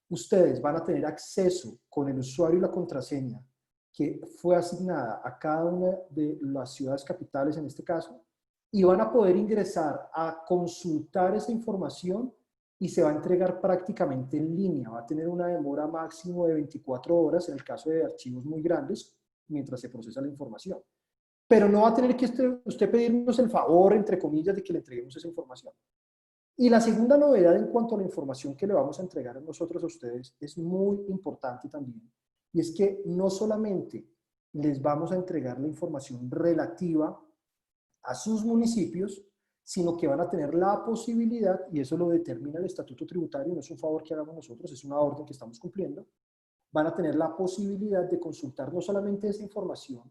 Ustedes van a tener acceso con el usuario y la contraseña que fue asignada a cada una de las ciudades capitales en este caso, y van a poder ingresar a consultar esa información y se va a entregar prácticamente en línea. Va a tener una demora máximo de 24 horas en el caso de archivos muy grandes mientras se procesa la información. Pero no va a tener que usted pedirnos el favor, entre comillas, de que le entreguemos esa información. Y la segunda novedad en cuanto a la información que le vamos a entregar a nosotros a ustedes es muy importante también. Y es que no solamente les vamos a entregar la información relativa a sus municipios, sino que van a tener la posibilidad, y eso lo determina el Estatuto Tributario, no es un favor que hagamos nosotros, es una orden que estamos cumpliendo, van a tener la posibilidad de consultar no solamente esa información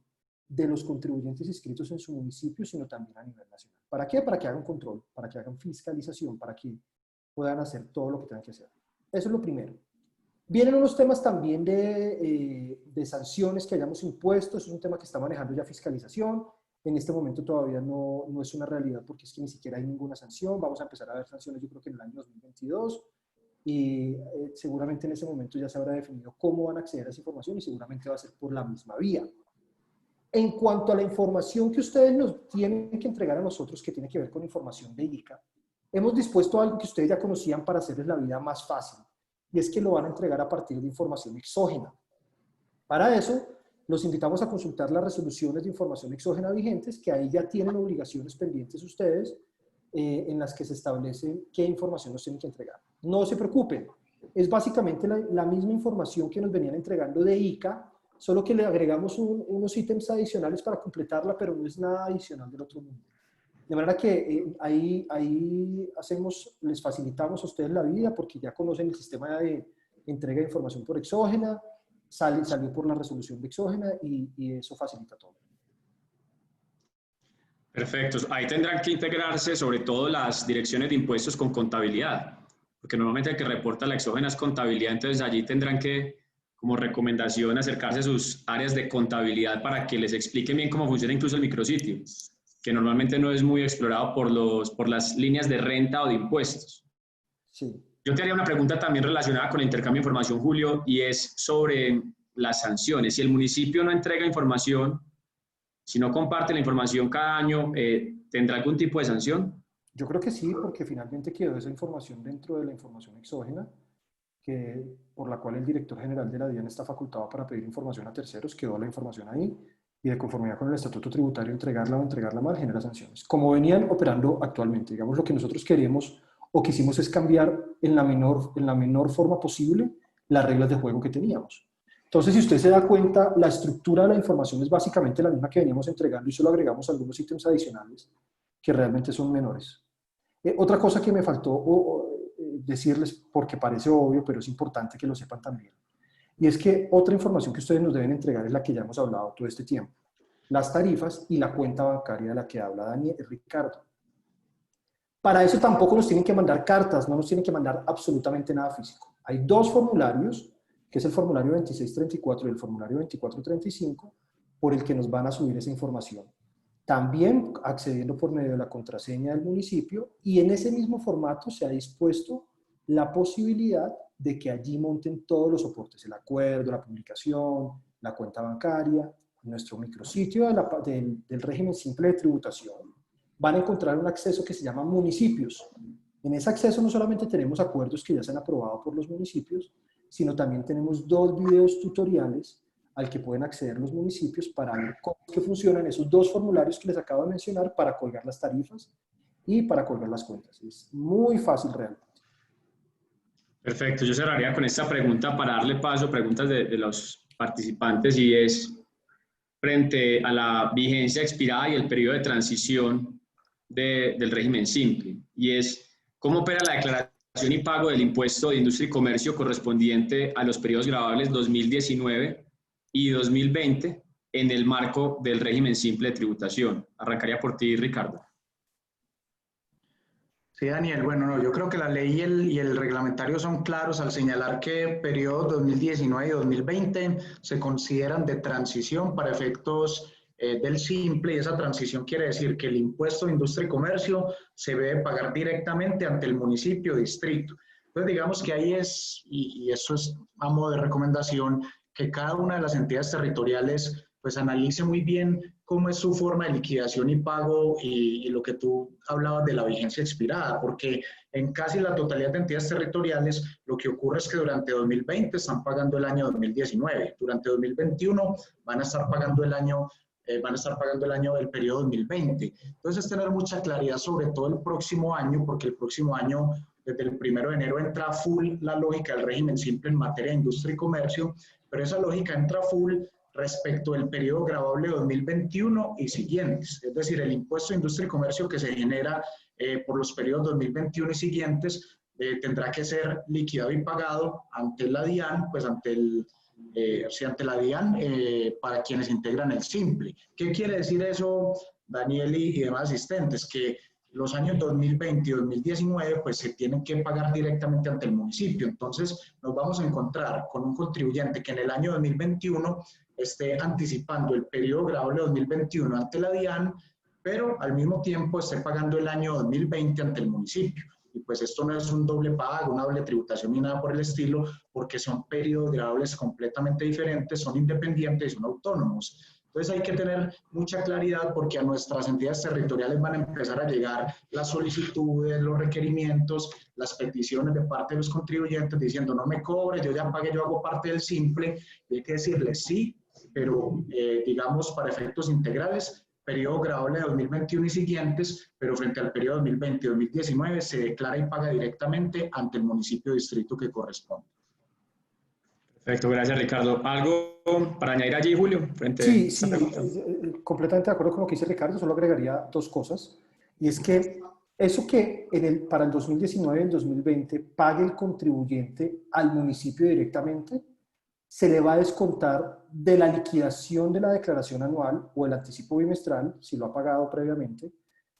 de los contribuyentes inscritos en su municipio, sino también a nivel nacional. ¿Para qué? Para que hagan control, para que hagan fiscalización, para que puedan hacer todo lo que tengan que hacer. Eso es lo primero. Vienen unos temas también de sanciones que hayamos impuesto, eso es un tema que está manejando ya fiscalización. En este momento todavía no es una realidad porque es que ni siquiera hay ninguna sanción. Vamos a empezar a ver sanciones yo creo que en el año 2022 y seguramente en ese momento ya se habrá definido cómo van a acceder a esa información y seguramente va a ser por la misma vía. En cuanto a la información que ustedes nos tienen que entregar a nosotros, que tiene que ver con información de ICA, hemos dispuesto algo que ustedes ya conocían para hacerles la vida más fácil, y es que lo van a entregar a partir de información exógena. Para eso, los invitamos a consultar las resoluciones de información exógena vigentes, que ahí ya tienen obligaciones pendientes ustedes, en las que se establece qué información nos tienen que entregar. No se preocupen, es básicamente la misma información que nos venían entregando de ICA, solo que le agregamos unos ítems adicionales para completarla, pero no es nada adicional del otro mundo. De manera que ahí les facilitamos a ustedes la vida, porque ya conocen el sistema de entrega de información por exógena, salió por la resolución de exógena y eso facilita todo. Perfecto. Ahí tendrán que integrarse sobre todo las direcciones de impuestos con contabilidad, porque normalmente el que reporta la exógena es contabilidad, entonces allí tendrán que, como recomendación, acercarse a sus áreas de contabilidad para que les expliquen bien cómo funciona incluso el micrositio, que normalmente no es muy explorado por las líneas de renta o de impuestos. Sí. Yo te haría una pregunta también relacionada con el intercambio de información, Julio, y es sobre las sanciones. Si el municipio no entrega información, si no comparte la información cada año, ¿tendrá algún tipo de sanción? Yo creo que sí, porque finalmente quedó esa información dentro de la información exógena, por la cual el director general de la DIAN está facultado para pedir información a terceros, quedó la información ahí, y de conformidad con el estatuto tributario, entregarla o entregarla mal genera sanciones. Como venían operando actualmente, digamos, lo que nosotros queremos o quisimos es cambiar en la menor forma posible las reglas de juego que teníamos. Entonces, si usted se da cuenta, la estructura de la información es básicamente la misma que veníamos entregando y solo agregamos algunos ítems adicionales que realmente son menores. Otra cosa que me faltó decirles, porque parece obvio, pero es importante que lo sepan también, y es que otra información que ustedes nos deben entregar es la que ya hemos hablado todo este tiempo, las tarifas y la cuenta bancaria de la que habla Ricardo. Para eso tampoco nos tienen que mandar cartas, no nos tienen que mandar absolutamente nada físico. Hay dos formularios, que es el formulario 2634 y el formulario 2435, por el que nos van a subir esa información. También accediendo por medio de la contraseña del municipio, y en ese mismo formato se ha dispuesto la posibilidad de que allí monten todos los soportes, el acuerdo, la publicación, la cuenta bancaria, nuestro micrositio del régimen simple de tributación. Van a encontrar un acceso que se llama municipios. En ese acceso no solamente tenemos acuerdos que ya se han aprobado por los municipios, sino también tenemos 2 videos tutoriales al que pueden acceder los municipios para ver cómo es que funcionan esos 2 formularios que les acabo de mencionar para colgar las tarifas y para colgar las cuentas. Es muy fácil realmente. Perfecto. Yo cerraría con esta pregunta para darle paso a preguntas de los participantes, y es frente a la vigencia expirada y el periodo de transición del régimen simple, y es ¿cómo opera la declaración y pago del impuesto de industria y comercio correspondiente a los periodos gravables 2019 y 2020 en el marco del régimen simple de tributación? Arrancaría por ti, Ricardo. Sí, Daniel, bueno, no, yo creo que la ley y el reglamentario son claros al señalar que periodos 2019 y 2020 se consideran de transición para efectos del simple, y esa transición quiere decir que el impuesto de industria y comercio se debe pagar directamente ante el municipio o distrito. Entonces, digamos que ahí es, y eso es a modo de recomendación, que cada una de las entidades territoriales pues analice muy bien cómo es su forma de liquidación y pago y lo que tú hablabas de la vigencia expirada, porque en casi la totalidad de entidades territoriales lo que ocurre es que durante 2020 están pagando el año 2019, durante 2021 van a estar pagando el año del periodo 2020. Entonces, tener mucha claridad sobre todo el próximo año, porque el próximo año, desde el 1 de enero, entra full la lógica del régimen simple en materia de industria y comercio, pero esa lógica entra full respecto del periodo gravable 2021 y siguientes. Es decir, el impuesto de industria y comercio que se genera por los periodos 2021 y siguientes tendrá que ser liquidado y pagado ante la DIAN, pues ante la DIAN para quienes integran el simple. ¿Qué quiere decir eso, Daniel y demás asistentes? Que los años 2020 y 2019 pues se tienen que pagar directamente ante el municipio. Entonces nos vamos a encontrar con un contribuyente que en el año 2021 esté anticipando el periodo gravable 2021 ante la DIAN, pero al mismo tiempo esté pagando el año 2020 ante el municipio. Y pues esto no es un doble pago, una doble tributación ni nada por el estilo, porque son periodos gravables completamente diferentes, son independientes y son autónomos. Entonces hay que tener mucha claridad porque a nuestras entidades territoriales van a empezar a llegar las solicitudes, los requerimientos, las peticiones de parte de los contribuyentes diciendo no me cobre, yo ya pagué, yo hago parte del simple, y hay que decirles sí, pero digamos para efectos integrales, periodo graduable de 2021 y siguientes, pero frente al periodo 2020-2019 se declara y paga directamente ante el municipio o distrito que corresponde. Perfecto, gracias Ricardo. ¿Algo para añadir allí, Julio? Frente a Sí, esta sí, pregunta? completamente de acuerdo con lo que dice Ricardo, solo agregaría dos cosas. Y es que eso que para el 2019 y el 2020 pague el contribuyente al municipio directamente, se le va a descontar de la liquidación de la declaración anual o el anticipo bimestral, si lo ha pagado previamente,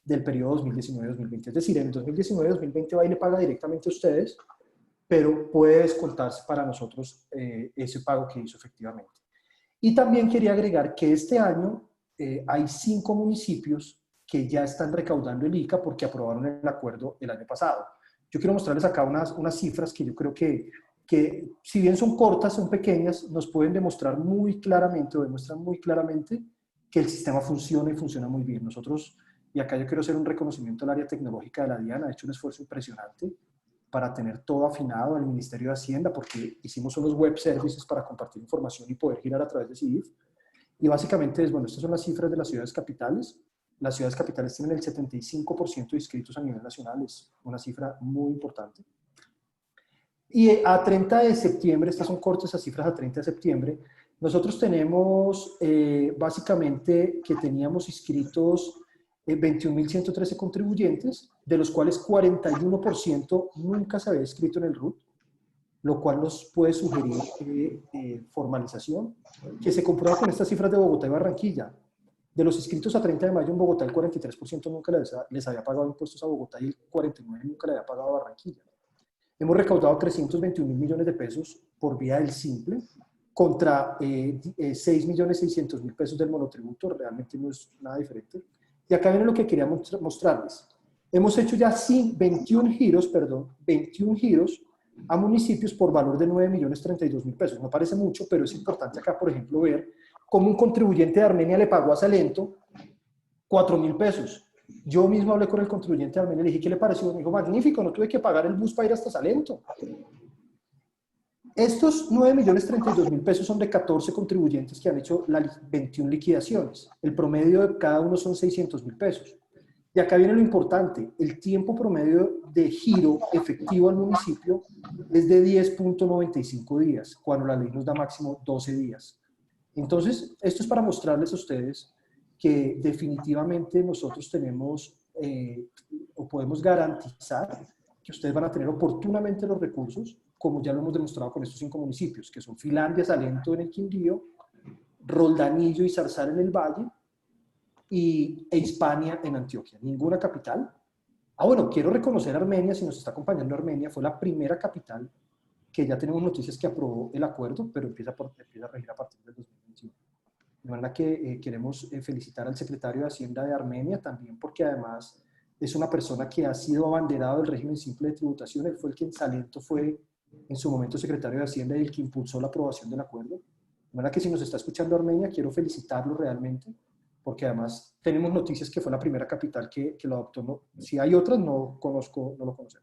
del periodo 2019-2020. Es decir, en el 2019-2020 va y le paga directamente a ustedes, pero puede descontarse para nosotros ese pago que hizo efectivamente. Y también quería agregar que este año hay 5 municipios que ya están recaudando el ICA porque aprobaron el acuerdo el año pasado. Yo quiero mostrarles acá unas cifras que yo creo que si bien son cortas, son pequeñas, nos pueden demostrar muy claramente o demuestran muy claramente que el sistema funciona y funciona muy bien. Nosotros, y acá yo quiero hacer un reconocimiento al área tecnológica de la DIAN, ha hecho un esfuerzo impresionante para tener todo afinado en el Ministerio de Hacienda, porque hicimos unos web services para compartir información y poder girar a través de CIF. Y básicamente bueno, estas son las cifras de las ciudades capitales. Las ciudades capitales tienen el 75% de inscritos a nivel nacional, es una cifra muy importante. Y a 30 de septiembre, estas son cortas esas cifras a 30 de septiembre, nosotros tenemos básicamente que teníamos inscritos 21.113 contribuyentes, de los cuales 41% nunca se había inscrito en el RUT, lo cual nos puede sugerir formalización, que se comprueba con estas cifras de Bogotá y Barranquilla. De los inscritos a 30 de mayo en Bogotá, el 43% nunca les había pagado impuestos a Bogotá y el 49% nunca le había pagado a Barranquilla. Hemos recaudado 321 mil millones de pesos por vía del simple, contra 6.600.000 pesos del monotributo, realmente no es nada diferente. Y acá viene lo que quería mostrarles. Hemos hecho ya 21 giros a municipios por valor de 9.032.000 pesos. No parece mucho, pero es importante acá, por ejemplo, ver cómo un contribuyente de Armenia le pagó a Salento 4.000 pesos. Yo mismo hablé con el contribuyente de Armenia y le dije, ¿qué le pareció? Me dijo, magnífico, no tuve que pagar el bus para ir hasta Salento. Estos 9.032.000 pesos son de 14 contribuyentes que han hecho las 21 liquidaciones. El promedio de cada uno son 600.000 pesos. Y acá viene lo importante, el tiempo promedio de giro efectivo al municipio es de 10.95 días, cuando la ley nos da máximo 12 días. Entonces, esto es para mostrarles a ustedes que definitivamente nosotros tenemos o podemos garantizar que ustedes van a tener oportunamente los recursos, como ya lo hemos demostrado con estos 5 municipios, que son Finlandia, Salento en el Quindío, Roldanillo y Zarzal en el Valle, e Hispania en Antioquia. Ninguna capital. Bueno, quiero reconocer a Armenia, si nos está acompañando Armenia, fue la primera capital que ya tenemos noticias que aprobó el acuerdo, pero empieza a regir a partir del 2021. De manera que queremos felicitar al secretario de Hacienda de Armenia también, porque además es una persona que ha sido abanderado del régimen simple de tributación. Él fue el que en Salento fue en su momento secretario de Hacienda y el que impulsó la aprobación del acuerdo. De manera que si nos está escuchando Armenia, quiero felicitarlo realmente, porque además tenemos noticias que fue la primera capital que lo adoptó. No, si hay otras, no lo conocemos.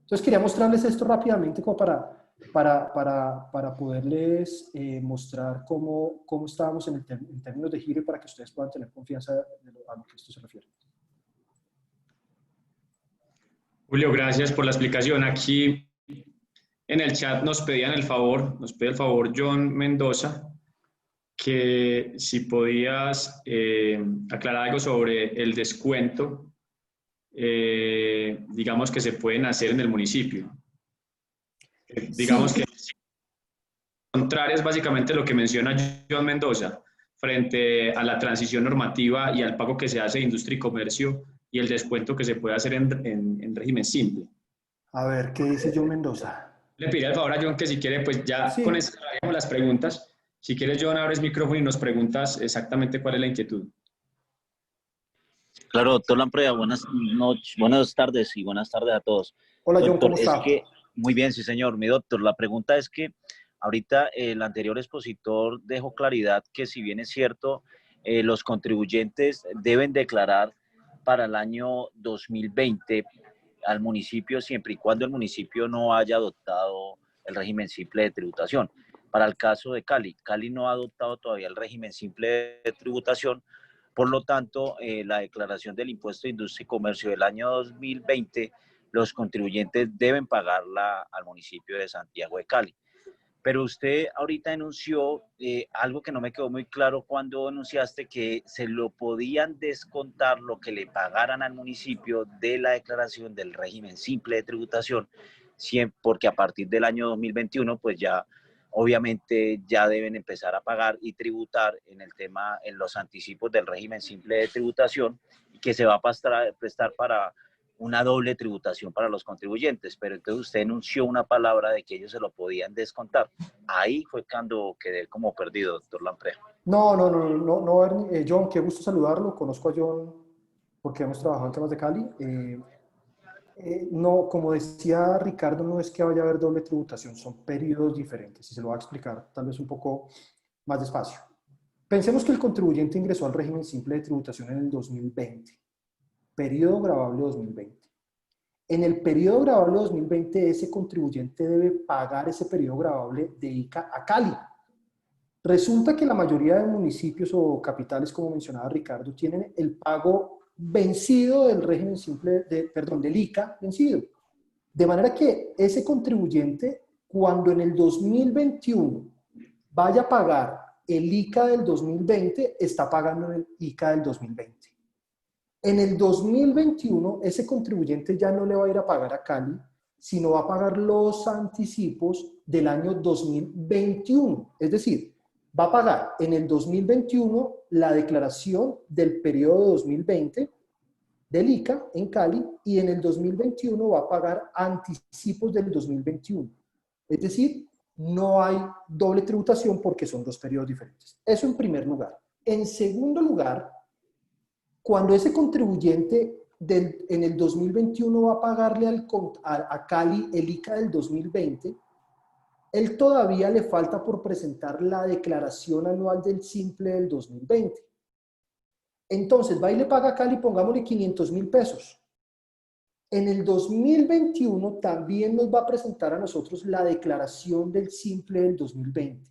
Entonces quería mostrarles esto rápidamente como para poderles mostrar cómo estábamos en términos de giro y para que ustedes puedan tener confianza a lo que esto se refiere. Julio, gracias por la explicación. Aquí en el chat nos pide el favor John Mendoza, que si podías aclarar algo sobre el descuento, digamos que se pueden hacer en el municipio. Digamos que contrario es básicamente lo que menciona John Mendoza frente a la transición normativa y al pago que se hace de industria y comercio y el descuento que se puede hacer en régimen simple. A ver, ¿qué dice John Mendoza? Le pido el favor a John que si quiere, pues ya sí. Con eso haremos las preguntas. Si quieres, John, abres micrófono y nos preguntas exactamente cuál es la inquietud. Claro, doctor Lampreda, buenas tardes y buenas tardes a todos. Hola, John, doctor, ¿cómo está? Muy bien, sí, señor. Mi doctor, la pregunta es que ahorita el anterior expositor dejó claridad que si bien es cierto, los contribuyentes deben declarar para el año 2020 al municipio siempre y cuando el municipio no haya adoptado el régimen simple de tributación. Para el caso de Cali, Cali no ha adoptado todavía el régimen simple de tributación, por lo tanto, la declaración del impuesto de industria y comercio del año 2020, los contribuyentes deben pagarla al municipio de Santiago de Cali. Pero usted ahorita denunció algo que no me quedó muy claro cuando denunciaste, que se lo podían descontar lo que le pagaran al municipio de la declaración del régimen simple de tributación, porque a partir del año 2021 pues ya obviamente ya deben empezar a pagar y tributar en el tema, en los anticipos del régimen simple de tributación, que se va a prestar para una doble tributación para los contribuyentes, pero entonces usted denunció una palabra de que ellos se lo podían descontar. Ahí fue cuando quedé como perdido, doctor Lamprey. No, Ernie. John, qué gusto saludarlo. Conozco a John porque hemos trabajado en temas de Cali. No, como decía Ricardo, no es que vaya a haber doble tributación, son periodos diferentes y se lo voy a explicar tal vez un poco más despacio. Pensemos que el contribuyente ingresó al régimen simple de tributación en el 2020, periodo gravable 2020. En el periodo gravable 2020, ese contribuyente debe pagar ese periodo gravable de ICA a Cali. Resulta que la mayoría de municipios o capitales, como mencionaba Ricardo, tienen el pago vencido del régimen simple, del ICA vencido. De manera que ese contribuyente, cuando en el 2021 vaya a pagar el ICA del 2020, está pagando el ICA del 2020. En el 2021, ese contribuyente ya no le va a ir a pagar a Cali, sino va a pagar los anticipos del año 2021. Es decir, va a pagar en el 2021 la declaración del periodo 2020 del ICA en Cali y en el 2021 va a pagar anticipos del 2021. Es decir, no hay doble tributación porque son dos periodos diferentes. Eso en primer lugar. En segundo lugar, cuando ese contribuyente en el 2021 va a pagarle a Cali el ICA del 2020, él todavía le falta por presentar la declaración anual del simple del 2020. Entonces va y le paga a Cali, pongámosle 500.000 pesos. En el 2021 también nos va a presentar a nosotros la declaración del simple del 2020.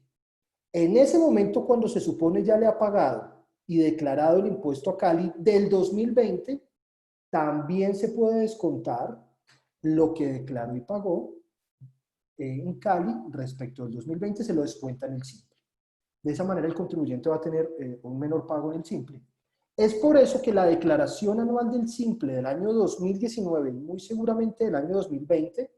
En ese momento, cuando se supone ya le ha pagado y declarado el impuesto a Cali del 2020, también se puede descontar lo que declaró y pagó en Cali respecto al 2020, se lo descuenta en el simple. De esa manera el contribuyente va a tener un menor pago en el simple. Es por eso que la declaración anual del simple del año 2019 y muy seguramente del año 2020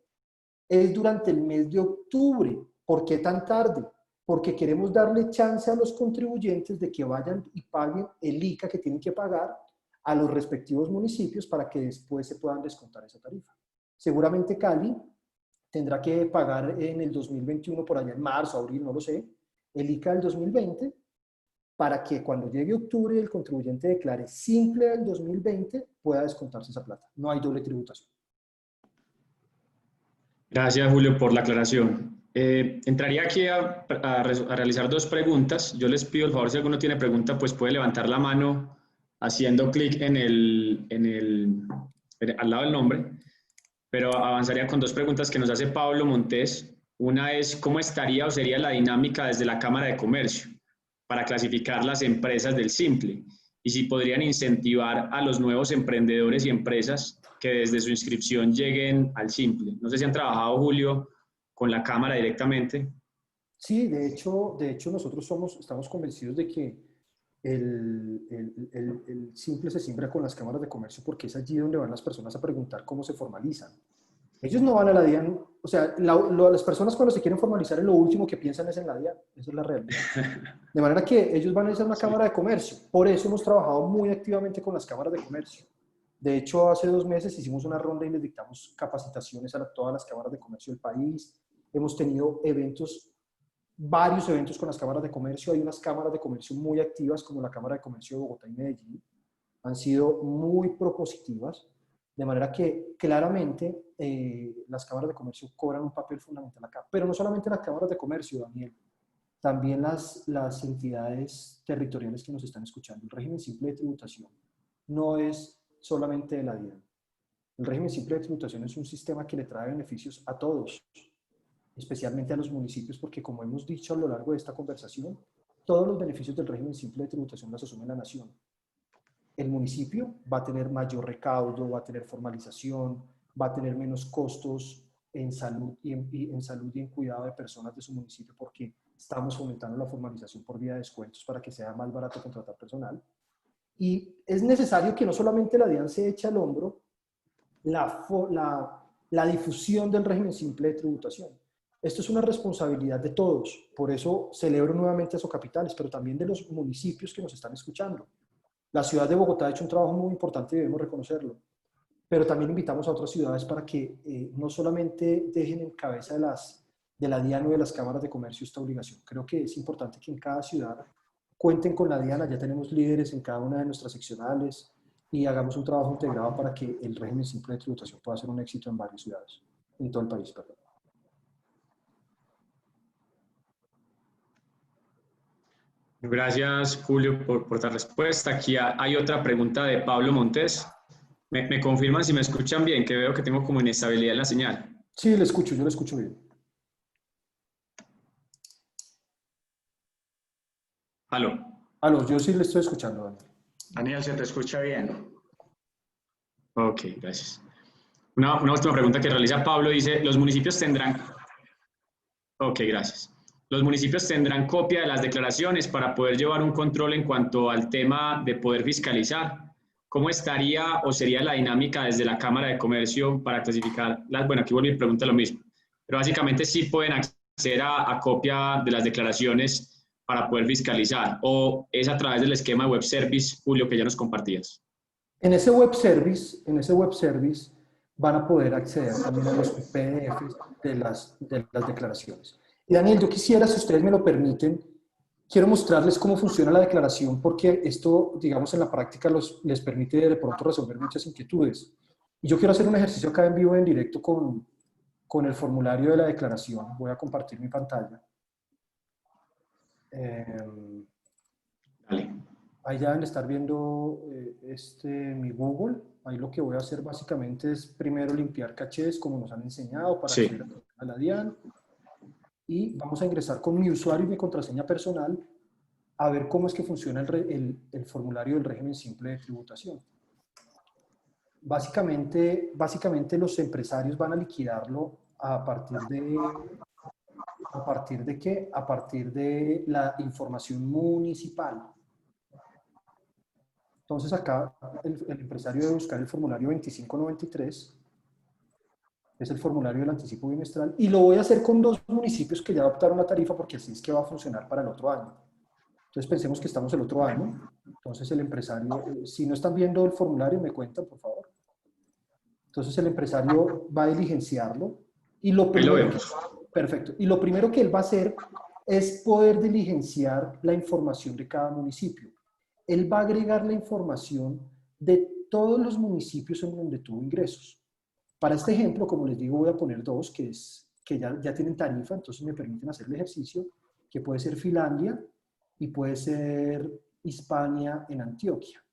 es durante el mes de octubre. ¿Por qué tan tarde? Porque queremos darle chance a los contribuyentes de que vayan y paguen el ICA que tienen que pagar a los respectivos municipios para que después se puedan descontar esa tarifa. Seguramente Cali tendrá que pagar en el 2021, por allá en marzo, abril, no lo sé, el ICA del 2020, para que cuando llegue octubre el contribuyente declare simple del 2020, pueda descontarse esa plata. No hay doble tributación. Gracias, Julio, por la aclaración. Entraría aquí a realizar dos preguntas. Yo les pido el favor, si alguno tiene pregunta, pues puede levantar la mano haciendo clic al lado del nombre. Pero avanzaría con dos preguntas que nos hace Pablo Montes. Una es, ¿cómo estaría o sería la dinámica desde la Cámara de Comercio para clasificar las empresas del simple? Y si podrían incentivar a los nuevos emprendedores y empresas que desde su inscripción lleguen al simple. No sé si han trabajado, Julio, con la Cámara directamente. Sí, de hecho nosotros estamos convencidos de que el simple se siembra con las cámaras de comercio porque es allí donde van las personas a preguntar cómo se formalizan. Ellos no van a la DIAN, o sea, las personas cuando se quieren formalizar lo último que piensan es en la DIAN, esa es la realidad. De manera que ellos van a ir a una cámara de comercio. Por eso hemos trabajado muy activamente con las cámaras de comercio. De hecho, hace 2 meses hicimos una ronda y les dictamos capacitaciones a todas las cámaras de comercio del país. Hemos tenido varios eventos con las cámaras de comercio. Hay unas cámaras de comercio muy activas como la Cámara de Comercio de Bogotá y Medellín. Han sido muy propositivas, de manera que claramente las cámaras de comercio cobran un papel fundamental acá. Pero no solamente las cámaras de comercio, Daniel. también las entidades territoriales que nos están escuchando. El régimen simple de tributación no es solamente de la DIAN. El régimen simple de tributación es un sistema que le trae beneficios a todos, especialmente a los municipios, porque como hemos dicho a lo largo de esta conversación, todos los beneficios del régimen simple de tributación los asume la nación. El municipio va a tener mayor recaudo, va a tener formalización, va a tener menos costos en salud y en cuidado de personas de su municipio, porque estamos fomentando la formalización por vía de descuentos para que sea más barato contratar personal. Y es necesario que no solamente la DIAN se eche al hombro la difusión del régimen simple de tributación. Esto es una responsabilidad de todos, por eso celebro nuevamente a Socapitales, pero también de los municipios que nos están escuchando. La ciudad de Bogotá ha hecho un trabajo muy importante y debemos reconocerlo, pero también invitamos a otras ciudades para que no solamente dejen en cabeza de la DIAN o de las cámaras de comercio esta obligación. Creo que es importante que en cada ciudad cuenten con la DIAN, ya tenemos líderes en cada una de nuestras seccionales y hagamos un trabajo integrado para que el régimen simple de tributación pueda ser un éxito en varias ciudades, en todo el país, perdón. Gracias, Julio, por la respuesta. Aquí hay otra pregunta de Pablo Montes. ¿Me confirman si me escuchan bien? Que veo que tengo como inestabilidad en la señal. Sí, le escucho, yo le escucho bien. Aló. Aló, yo sí le estoy escuchando, Daniel. Daniel, se te escucha bien. Ok, gracias. Una última pregunta que realiza Pablo dice, ¿los municipios tendrán... Ok, gracias. ¿Los municipios tendrán copia de las declaraciones para poder llevar un control en cuanto al tema de poder fiscalizar? ¿Cómo estaría o sería la dinámica desde la Cámara de Comercio para clasificar las? Bueno, aquí vuelvo y pregunto lo mismo. Pero básicamente sí pueden acceder a copia de las declaraciones para poder fiscalizar, o es a través del esquema de web service, Julio, que ya nos compartías. En ese web service van a poder acceder también a los PDFs de las declaraciones. Y Daniel, yo quisiera, si ustedes me lo permiten, quiero mostrarles cómo funciona la declaración, porque esto, digamos, en la práctica les permite de pronto resolver muchas inquietudes. Y yo quiero hacer un ejercicio acá en vivo, en directo, con el formulario de la declaración. Voy a compartir mi pantalla. Dale. Ahí ya deben estar viendo mi Google. Ahí lo que voy a hacer básicamente es primero limpiar cachés, como nos han enseñado, para Sí. acceder a la DIAN. Y vamos a ingresar con mi usuario y mi contraseña personal a ver cómo es que funciona el formulario del régimen simple de tributación. Básicamente los empresarios van a liquidarlo a partir de ¿qué? A partir de la información municipal. Entonces acá el empresario debe buscar el formulario 2593, es el formulario del anticipo bimestral, y lo voy a hacer con 2 municipios que ya adoptaron la tarifa, porque así es que va a funcionar para el otro año. Entonces pensemos que estamos el otro año, entonces el empresario, si no están viendo el formulario, me cuentan, por favor. Entonces el empresario va a diligenciarlo, y lo primero, Ahí lo vemos. perfecto, y lo primero que él va a hacer es poder diligenciar la información de cada municipio. Él va a agregar la información de todos los municipios en donde tuvo ingresos. Para este ejemplo, como les digo, voy a poner 2 que ya tienen tarifa, entonces me permiten hacer el ejercicio, que puede ser Finlandia y puede ser Hispania en Antioquia.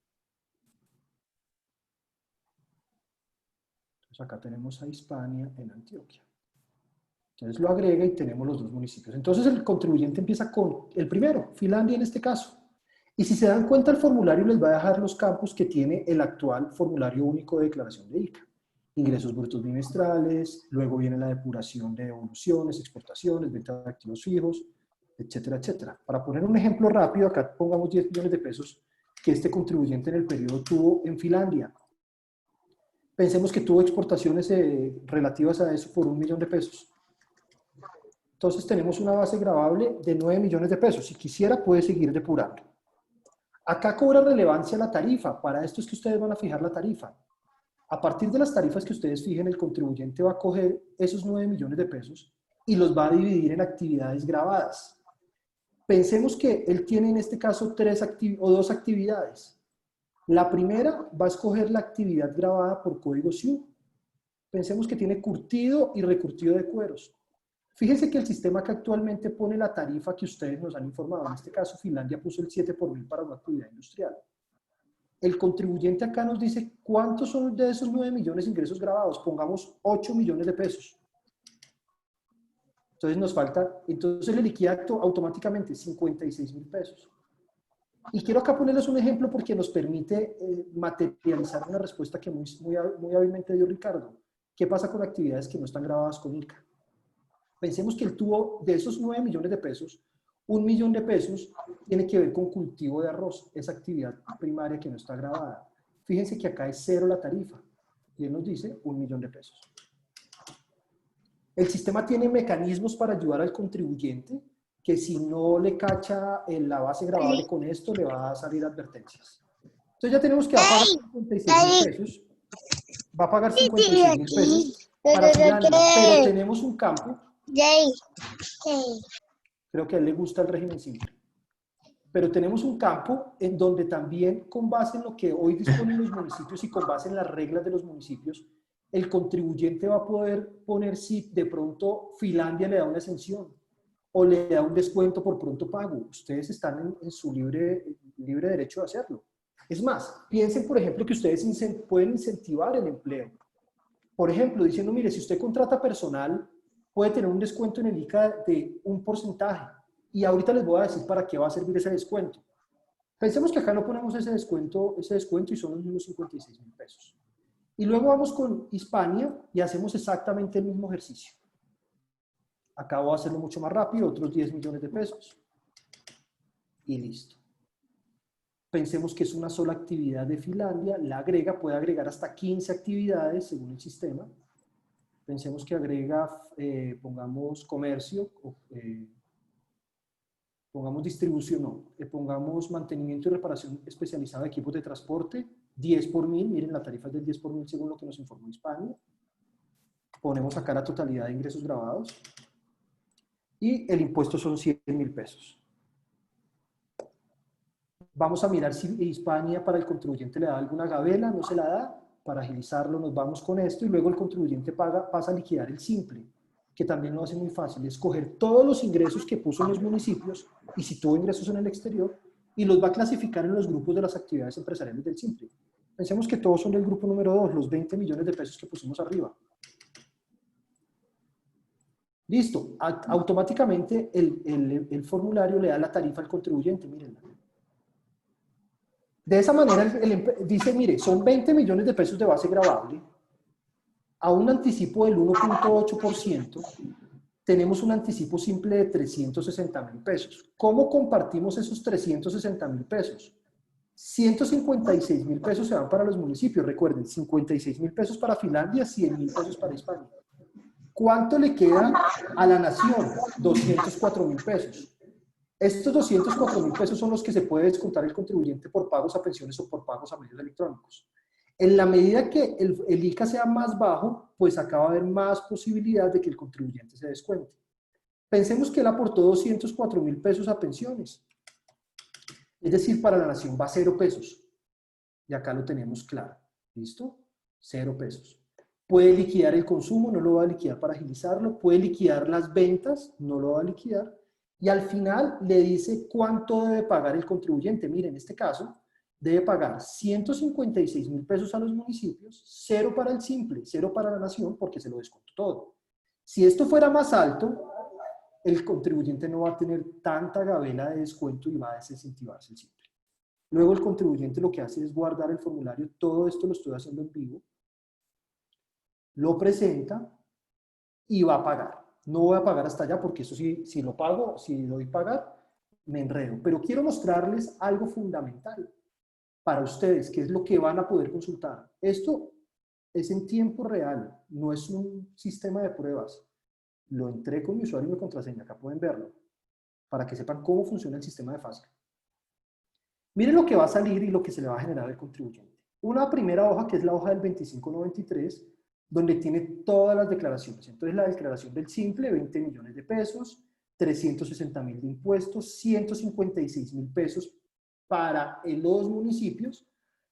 Entonces acá tenemos a Hispania en Antioquia. Entonces lo agrega y tenemos los 2 municipios. Entonces el contribuyente empieza con el primero, Finlandia en este caso. Y si se dan cuenta, el formulario les va a dejar los campos que tiene el actual formulario único de declaración de ICA. Ingresos brutos bimestrales, luego viene la depuración de devoluciones, exportaciones, venta de activos fijos, etcétera, etcétera. Para poner un ejemplo rápido, acá pongamos 10 millones de pesos que este contribuyente en el periodo tuvo en Finlandia. Pensemos que tuvo exportaciones relativas a eso por 1 millón de pesos. Entonces tenemos una base gravable de 9 millones de pesos. Si quisiera, puede seguir depurando. Acá cobra relevancia la tarifa. Para esto es que ustedes van a fijar la tarifa. A partir de las tarifas que ustedes fijen, el contribuyente va a coger esos 9 millones de pesos y los va a dividir en actividades gravadas. Pensemos que él tiene en este caso 2 actividades. La primera va a escoger la actividad gravada por código SIU. Pensemos que tiene curtido y recurtido de cueros. Fíjense que el sistema que actualmente pone la tarifa que ustedes nos han informado, en este caso Finlandia puso el 7 por 1000 para una actividad industrial. El contribuyente acá nos dice cuántos son de esos 9 millones de ingresos grabados. Pongamos 8 millones de pesos. Entonces nos falta, entonces le liquida automáticamente 56.000 pesos. Y quiero acá ponerles un ejemplo porque nos permite materializar una respuesta que muy hábilmente dio Ricardo. ¿Qué pasa con actividades que no están grabadas con ICA? Pensemos que él tuvo, de esos 9 millones de pesos, 1 millón de pesos tiene que ver con cultivo de arroz, esa actividad primaria que no está grabada. Fíjense que acá es 0 la tarifa y él nos dice 1 millón de pesos. El sistema tiene mecanismos para ayudar al contribuyente que si no le cacha en la base grabable con esto, le va a salir advertencias. Entonces ya tenemos que va a pagar 56.000 pesos. Va a pagar 56.000 pesos para Finlandia, pero tenemos un campo. Creo que a él le gusta el régimen simple. Pero tenemos un campo en donde también, con base en lo que hoy disponen los municipios y con base en las reglas de los municipios, el contribuyente va a poder poner si de pronto Finlandia le da una exención o le da un descuento por pronto pago. Ustedes están en su libre derecho de hacerlo. Es más, piensen, por ejemplo, que ustedes pueden incentivar el empleo. Por ejemplo, diciendo, mire, si usted contrata personal, puede tener un descuento en el ICA de un porcentaje. Y ahorita les voy a decir para qué va a servir ese descuento. Pensemos que acá no ponemos ese descuento y son los mismos 56.000 pesos. Y luego vamos con Hispania y hacemos exactamente el mismo ejercicio. Acá voy a hacerlo mucho más rápido, otros 10 millones de pesos. Y listo. Pensemos que es una sola actividad de Finlandia, la agrega, puede agregar hasta 15 actividades según el sistema. Pensemos que agrega, pongamos comercio, pongamos distribución, no, pongamos mantenimiento y reparación especializada de equipos de transporte, 10 por 1000, miren la tarifa es del 10 por 1000 según lo que nos informó Hispania. Ponemos acá la totalidad de ingresos grabados y el impuesto son 100.000 pesos. Vamos a mirar si Hispania para el contribuyente le da alguna gabela, no se la da. Para agilizarlo nos vamos con esto y luego el contribuyente pasa a liquidar el simple, que también lo hace muy fácil, es coger todos los ingresos que puso en los municipios y si tuvo ingresos en el exterior y los va a clasificar en los grupos de las actividades empresariales del simple. Pensemos que todos son del grupo número 2, los 20 millones de pesos que pusimos arriba. Listo, automáticamente el formulario le da la tarifa al contribuyente, mírenla. De esa manera, dice, mire, son 20 millones de pesos de base gravable, a un anticipo del 1.8%, tenemos un anticipo simple de 360.000 pesos. ¿Cómo compartimos esos 360.000 pesos? 156.000 pesos se van para los municipios, recuerden, 56.000 pesos para Finlandia, 100.000 pesos para España. ¿Cuánto le queda a la nación? 204.000 pesos. Estos 204.000 pesos son los que se puede descontar el contribuyente por pagos a pensiones o por pagos a medios electrónicos. En la medida que el ICA sea más bajo, pues acá va a haber más posibilidad de que el contribuyente se descuente. Pensemos que él aportó 204.000 pesos a pensiones. Es decir, para la nación va a 0 pesos. Y acá lo tenemos claro. ¿Listo? 0 pesos. Puede liquidar el consumo, no lo va a liquidar para agilizarlo. Puede liquidar las ventas, no lo va a liquidar. Y al final le dice cuánto debe pagar el contribuyente. Miren, en este caso, debe pagar 156.000 pesos a los municipios, 0 para el simple, 0 para la nación, porque se lo descontó todo. Si esto fuera más alto, el contribuyente no va a tener tanta gabela de descuento y va a desincentivarse el simple. Luego el contribuyente lo que hace es guardar el formulario, todo esto lo estoy haciendo en vivo, lo presenta y va a pagar. No voy a pagar hasta allá porque eso sí, si lo pago, si lo doy pagar, me enredo. Pero quiero mostrarles algo fundamental para ustedes, que es lo que van a poder consultar. Esto es en tiempo real, no es un sistema de pruebas. Lo entré con mi usuario y mi contraseña, acá pueden verlo, para que sepan cómo funciona el sistema de FASCA. Miren lo que va a salir y lo que se le va a generar al contribuyente. Una primera hoja, que es la hoja del 2593, donde tiene todas las declaraciones. Entonces la declaración del simple, 20 millones de pesos, 360.000 de impuestos, 156.000 pesos para los municipios,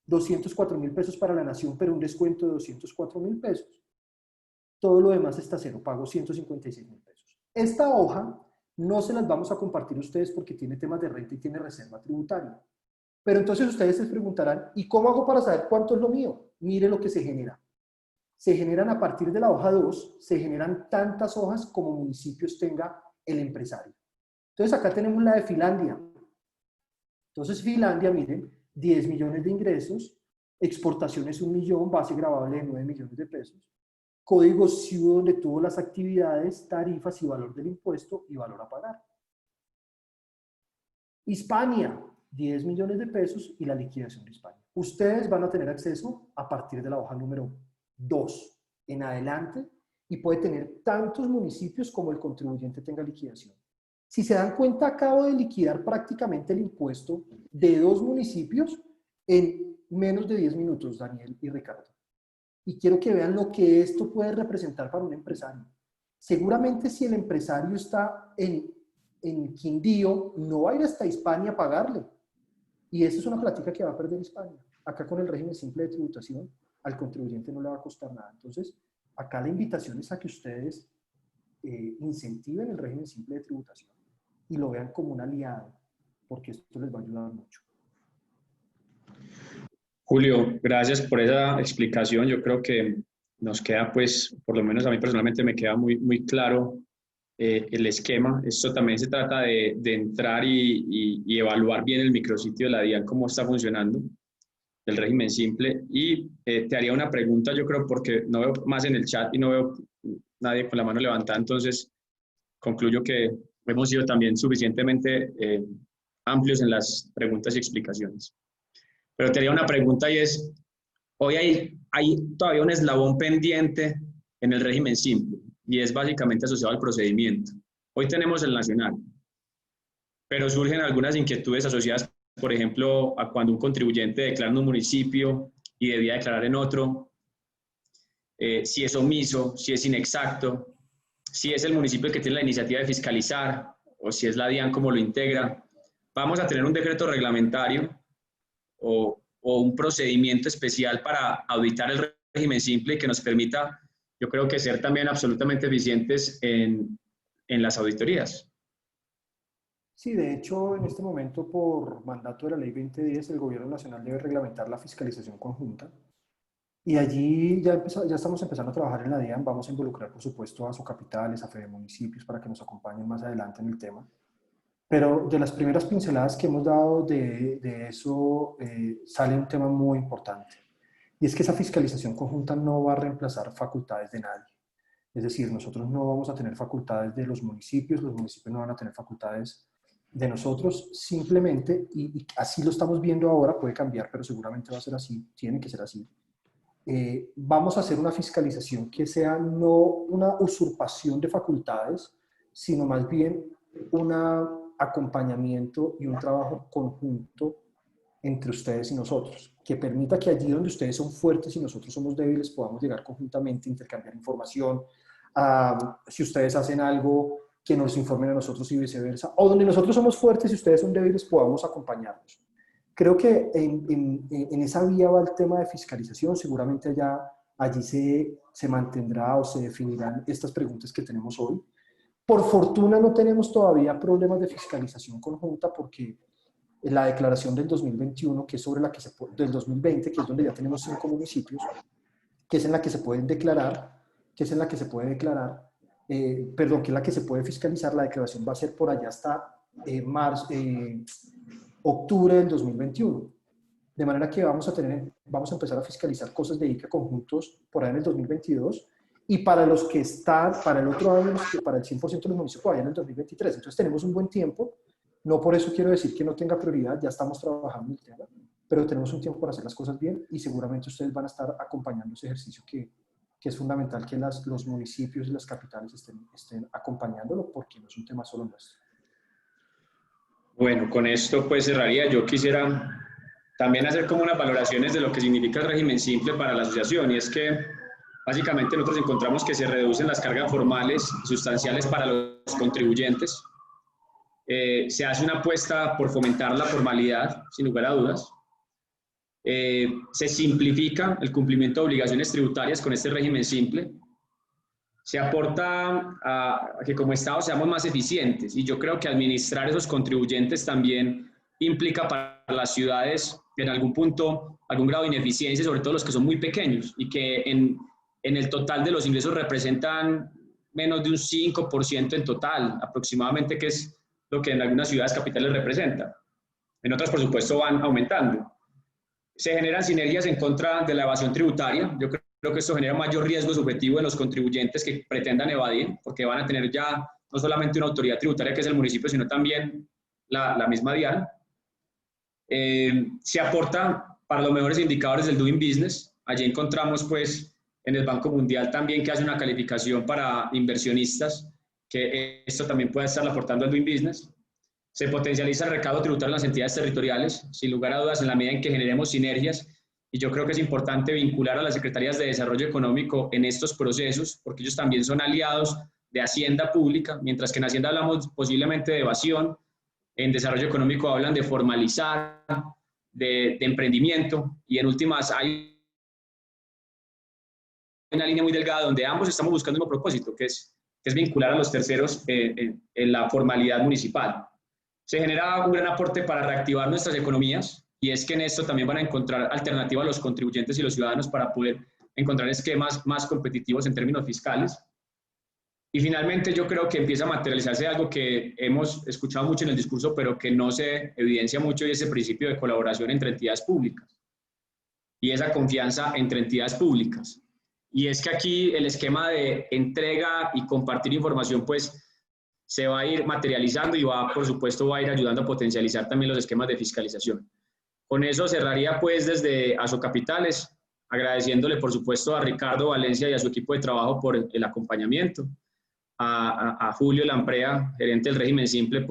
204.000 pesos para la nación, pero un descuento de 204.000 pesos. Todo lo demás está 0, pago 156.000 pesos. Esta hoja no se las vamos a compartir a ustedes porque tiene temas de renta y tiene reserva tributaria. Pero entonces ustedes se preguntarán, ¿y cómo hago para saber cuánto es lo mío? Mire lo que se genera. Se generan a partir de la hoja 2, se generan tantas hojas como municipios tenga el empresario. Entonces acá tenemos la de Finlandia. Entonces Finlandia, miren, 10 millones de ingresos, exportaciones 1 millón, base gravable de 9 millones de pesos, código CIU donde tuvo las actividades, tarifas y valor del impuesto y valor a pagar. Hispania, 10 millones de pesos y la liquidación de Hispania. Ustedes van a tener acceso a partir de la hoja número 2 en adelante y puede tener tantos municipios como el contribuyente tenga liquidación. Si se dan cuenta, acabo de liquidar prácticamente el impuesto de 2 municipios en menos de 10 minutos, Daniel y Ricardo. Y quiero que vean lo que esto puede representar para un empresario. Seguramente si el empresario está en Quindío, no va a ir hasta Hispania a pagarle. Y eso es una plática que va a perder Hispania. Acá con el régimen simple de tributación, al contribuyente no le va a costar nada. Entonces, acá la invitación es a que ustedes incentiven el régimen simple de tributación y lo vean como un aliado, porque esto les va a ayudar mucho. Julio, gracias por esa explicación. Yo creo que nos queda, pues, por lo menos a mí personalmente me queda muy claro el esquema. Esto también se trata de entrar y evaluar bien el micrositio de la DIAN, cómo está funcionando, el régimen simple. Y te haría una pregunta, yo creo, porque no veo más en el chat y no veo nadie con la mano levantada, entonces concluyo que hemos sido también suficientemente amplios en las preguntas y explicaciones. Pero te haría una pregunta y es, hoy hay todavía un eslabón pendiente en el régimen simple y es básicamente asociado al procedimiento. Hoy tenemos el nacional, pero surgen algunas inquietudes asociadas, por ejemplo, a cuando un contribuyente declara en un municipio y debía declarar en otro, si es omiso, si es inexacto, si es el municipio el que tiene la iniciativa de fiscalizar o si es la DIAN como lo integra. Vamos a tener un decreto reglamentario o un procedimiento especial para auditar el régimen simple y que nos permita, yo creo que ser también absolutamente eficientes en las auditorías. Sí, de hecho, en este momento, por mandato de la Ley 2010, el Gobierno Nacional debe reglamentar la fiscalización conjunta. Y allí ya estamos empezando a trabajar en la DIAN. Vamos a involucrar, por supuesto, a Socapitales, a Fede Municipios, para que nos acompañen más adelante en el tema. Pero de las primeras pinceladas que hemos dado de eso, sale un tema muy importante. Y es que esa fiscalización conjunta no va a reemplazar facultades de nadie. Es decir, nosotros no vamos a tener facultades de los municipios no van a tener facultades de nosotros, simplemente, y así lo estamos viendo ahora, puede cambiar, pero seguramente va a ser así, tiene que ser así. Vamos a hacer una fiscalización que sea no una usurpación de facultades, sino más bien un acompañamiento y un trabajo conjunto entre ustedes y nosotros, que permita que allí donde ustedes son fuertes y nosotros somos débiles, podamos llegar conjuntamente, intercambiar información, si ustedes hacen algo, que nos informen a nosotros y viceversa, o donde nosotros somos fuertes y ustedes son débiles, podamos acompañarnos. Creo que en esa vía va el tema de fiscalización. Seguramente allí se mantendrá o se definirán estas preguntas que tenemos hoy. Por fortuna no tenemos todavía problemas de fiscalización conjunta porque la declaración del 2021, que es sobre la que del 2020, que es donde ya tenemos 5 municipios, que es en la que se pueden declarar, que es la que se puede fiscalizar. La declaración va a ser por allá hasta octubre del 2021. De manera que vamos a empezar a fiscalizar cosas de ICA conjuntos por ahí en el 2022 y para los que están, para el otro año, para el 100% de los municipios, allá en el 2023. Entonces tenemos un buen tiempo. No por eso quiero decir que no tenga prioridad, ya estamos trabajando en el tema, pero tenemos un tiempo para hacer las cosas bien y seguramente ustedes van a estar acompañando ese ejercicio que es fundamental que los municipios y las capitales estén acompañándolo porque no es un tema solo nuestro. Bueno, con esto pues cerraría. Yo quisiera también hacer como unas valoraciones de lo que significa el régimen simple para la asociación, y es que básicamente nosotros encontramos que se reducen las cargas formales sustanciales para los contribuyentes. Se hace una apuesta por fomentar la formalidad, sin lugar a dudas. Se simplifica el cumplimiento de obligaciones tributarias con este régimen simple. se aporta a que como Estado seamos más eficientes, y yo creo que administrar esos contribuyentes también implica para las ciudades en algún punto algún grado de ineficiencia, sobre todo los que son muy pequeños y que en el total de los ingresos representan menos de un 5% en total aproximadamente, que es lo que en algunas ciudades capitales representa. En otras, por supuesto, van aumentando. Se generan sinergias en contra de la evasión tributaria. Yo creo que esto genera mayor riesgo subjetivo en los contribuyentes que pretendan evadir, porque van a tener ya no solamente una autoridad tributaria que es el municipio, sino también la misma DIAN. Se aporta para los mejores indicadores del Doing Business. Allí encontramos pues en el Banco Mundial también que hace una calificación para inversionistas, que esto también puede estar aportando al Doing Business. Se potencializa el recaudo tributario en las entidades territoriales, sin lugar a dudas, en la medida en que generemos sinergias, y yo creo que es importante vincular a las Secretarías de Desarrollo Económico en estos procesos, porque ellos también son aliados de Hacienda Pública, mientras que en Hacienda hablamos posiblemente de evasión, en Desarrollo Económico hablan de formalizar, de emprendimiento, y en últimas hay una línea muy delgada donde ambos estamos buscando un propósito, que es vincular a los terceros en la formalidad municipal. Se genera un gran aporte para reactivar nuestras economías, y es que en esto también van a encontrar alternativas a los contribuyentes y los ciudadanos para poder encontrar esquemas más competitivos en términos fiscales. Y finalmente yo creo que empieza a materializarse algo que hemos escuchado mucho en el discurso, pero que no se evidencia mucho, y es el principio de colaboración entre entidades públicas y esa confianza entre entidades públicas. Y es que aquí el esquema de entrega y compartir información pues se va a ir materializando y por supuesto va a ir ayudando a potencializar también los esquemas de fiscalización. Con eso cerraría pues desde Asocapitales, agradeciéndole por supuesto a Ricardo Valencia y a su equipo de trabajo por el acompañamiento, a Julio Lamprea, gerente del régimen simple,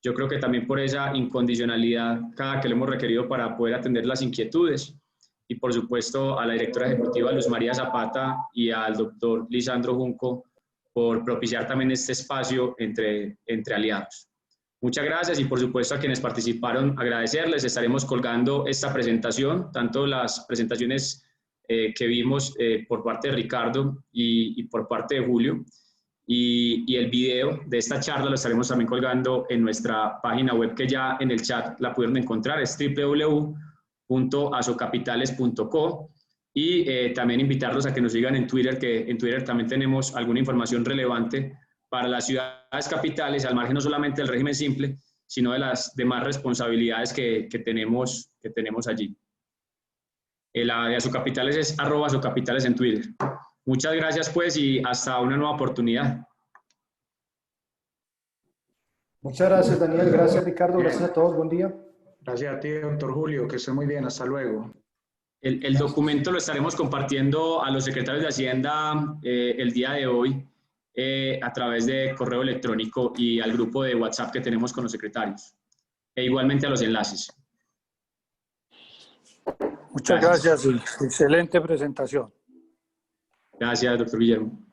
yo creo que también por esa incondicionalidad cada que le hemos requerido para poder atender las inquietudes, y por supuesto a la directora ejecutiva Luz María Zapata y al doctor Lisandro Junco por propiciar también este espacio entre aliados. Muchas gracias, y por supuesto a quienes participaron agradecerles. Estaremos colgando esta presentación, tanto las presentaciones que vimos por parte de Ricardo y por parte de Julio, y el video de esta charla lo estaremos también colgando en nuestra página web, que ya en el chat la pudieron encontrar, es www.asocapitales.co, y también invitarlos a que nos sigan en Twitter, que en Twitter también tenemos alguna información relevante para las ciudades capitales, al margen no solamente del régimen simple, sino de las demás responsabilidades que tenemos allí. La de Asocapitales es @Asocapitales en Twitter. Muchas gracias pues, y hasta una nueva oportunidad. Muchas gracias, Daniel. Gracias, Ricardo. Gracias a todos. Buen día. Gracias a ti, doctor Julio. Que esté muy bien. Hasta luego. El documento lo estaremos compartiendo a los secretarios de Hacienda el día de hoy a través de correo electrónico y al grupo de WhatsApp que tenemos con los secretarios, e igualmente a los enlaces. Muchas gracias y excelente presentación. Gracias, doctor Guillermo.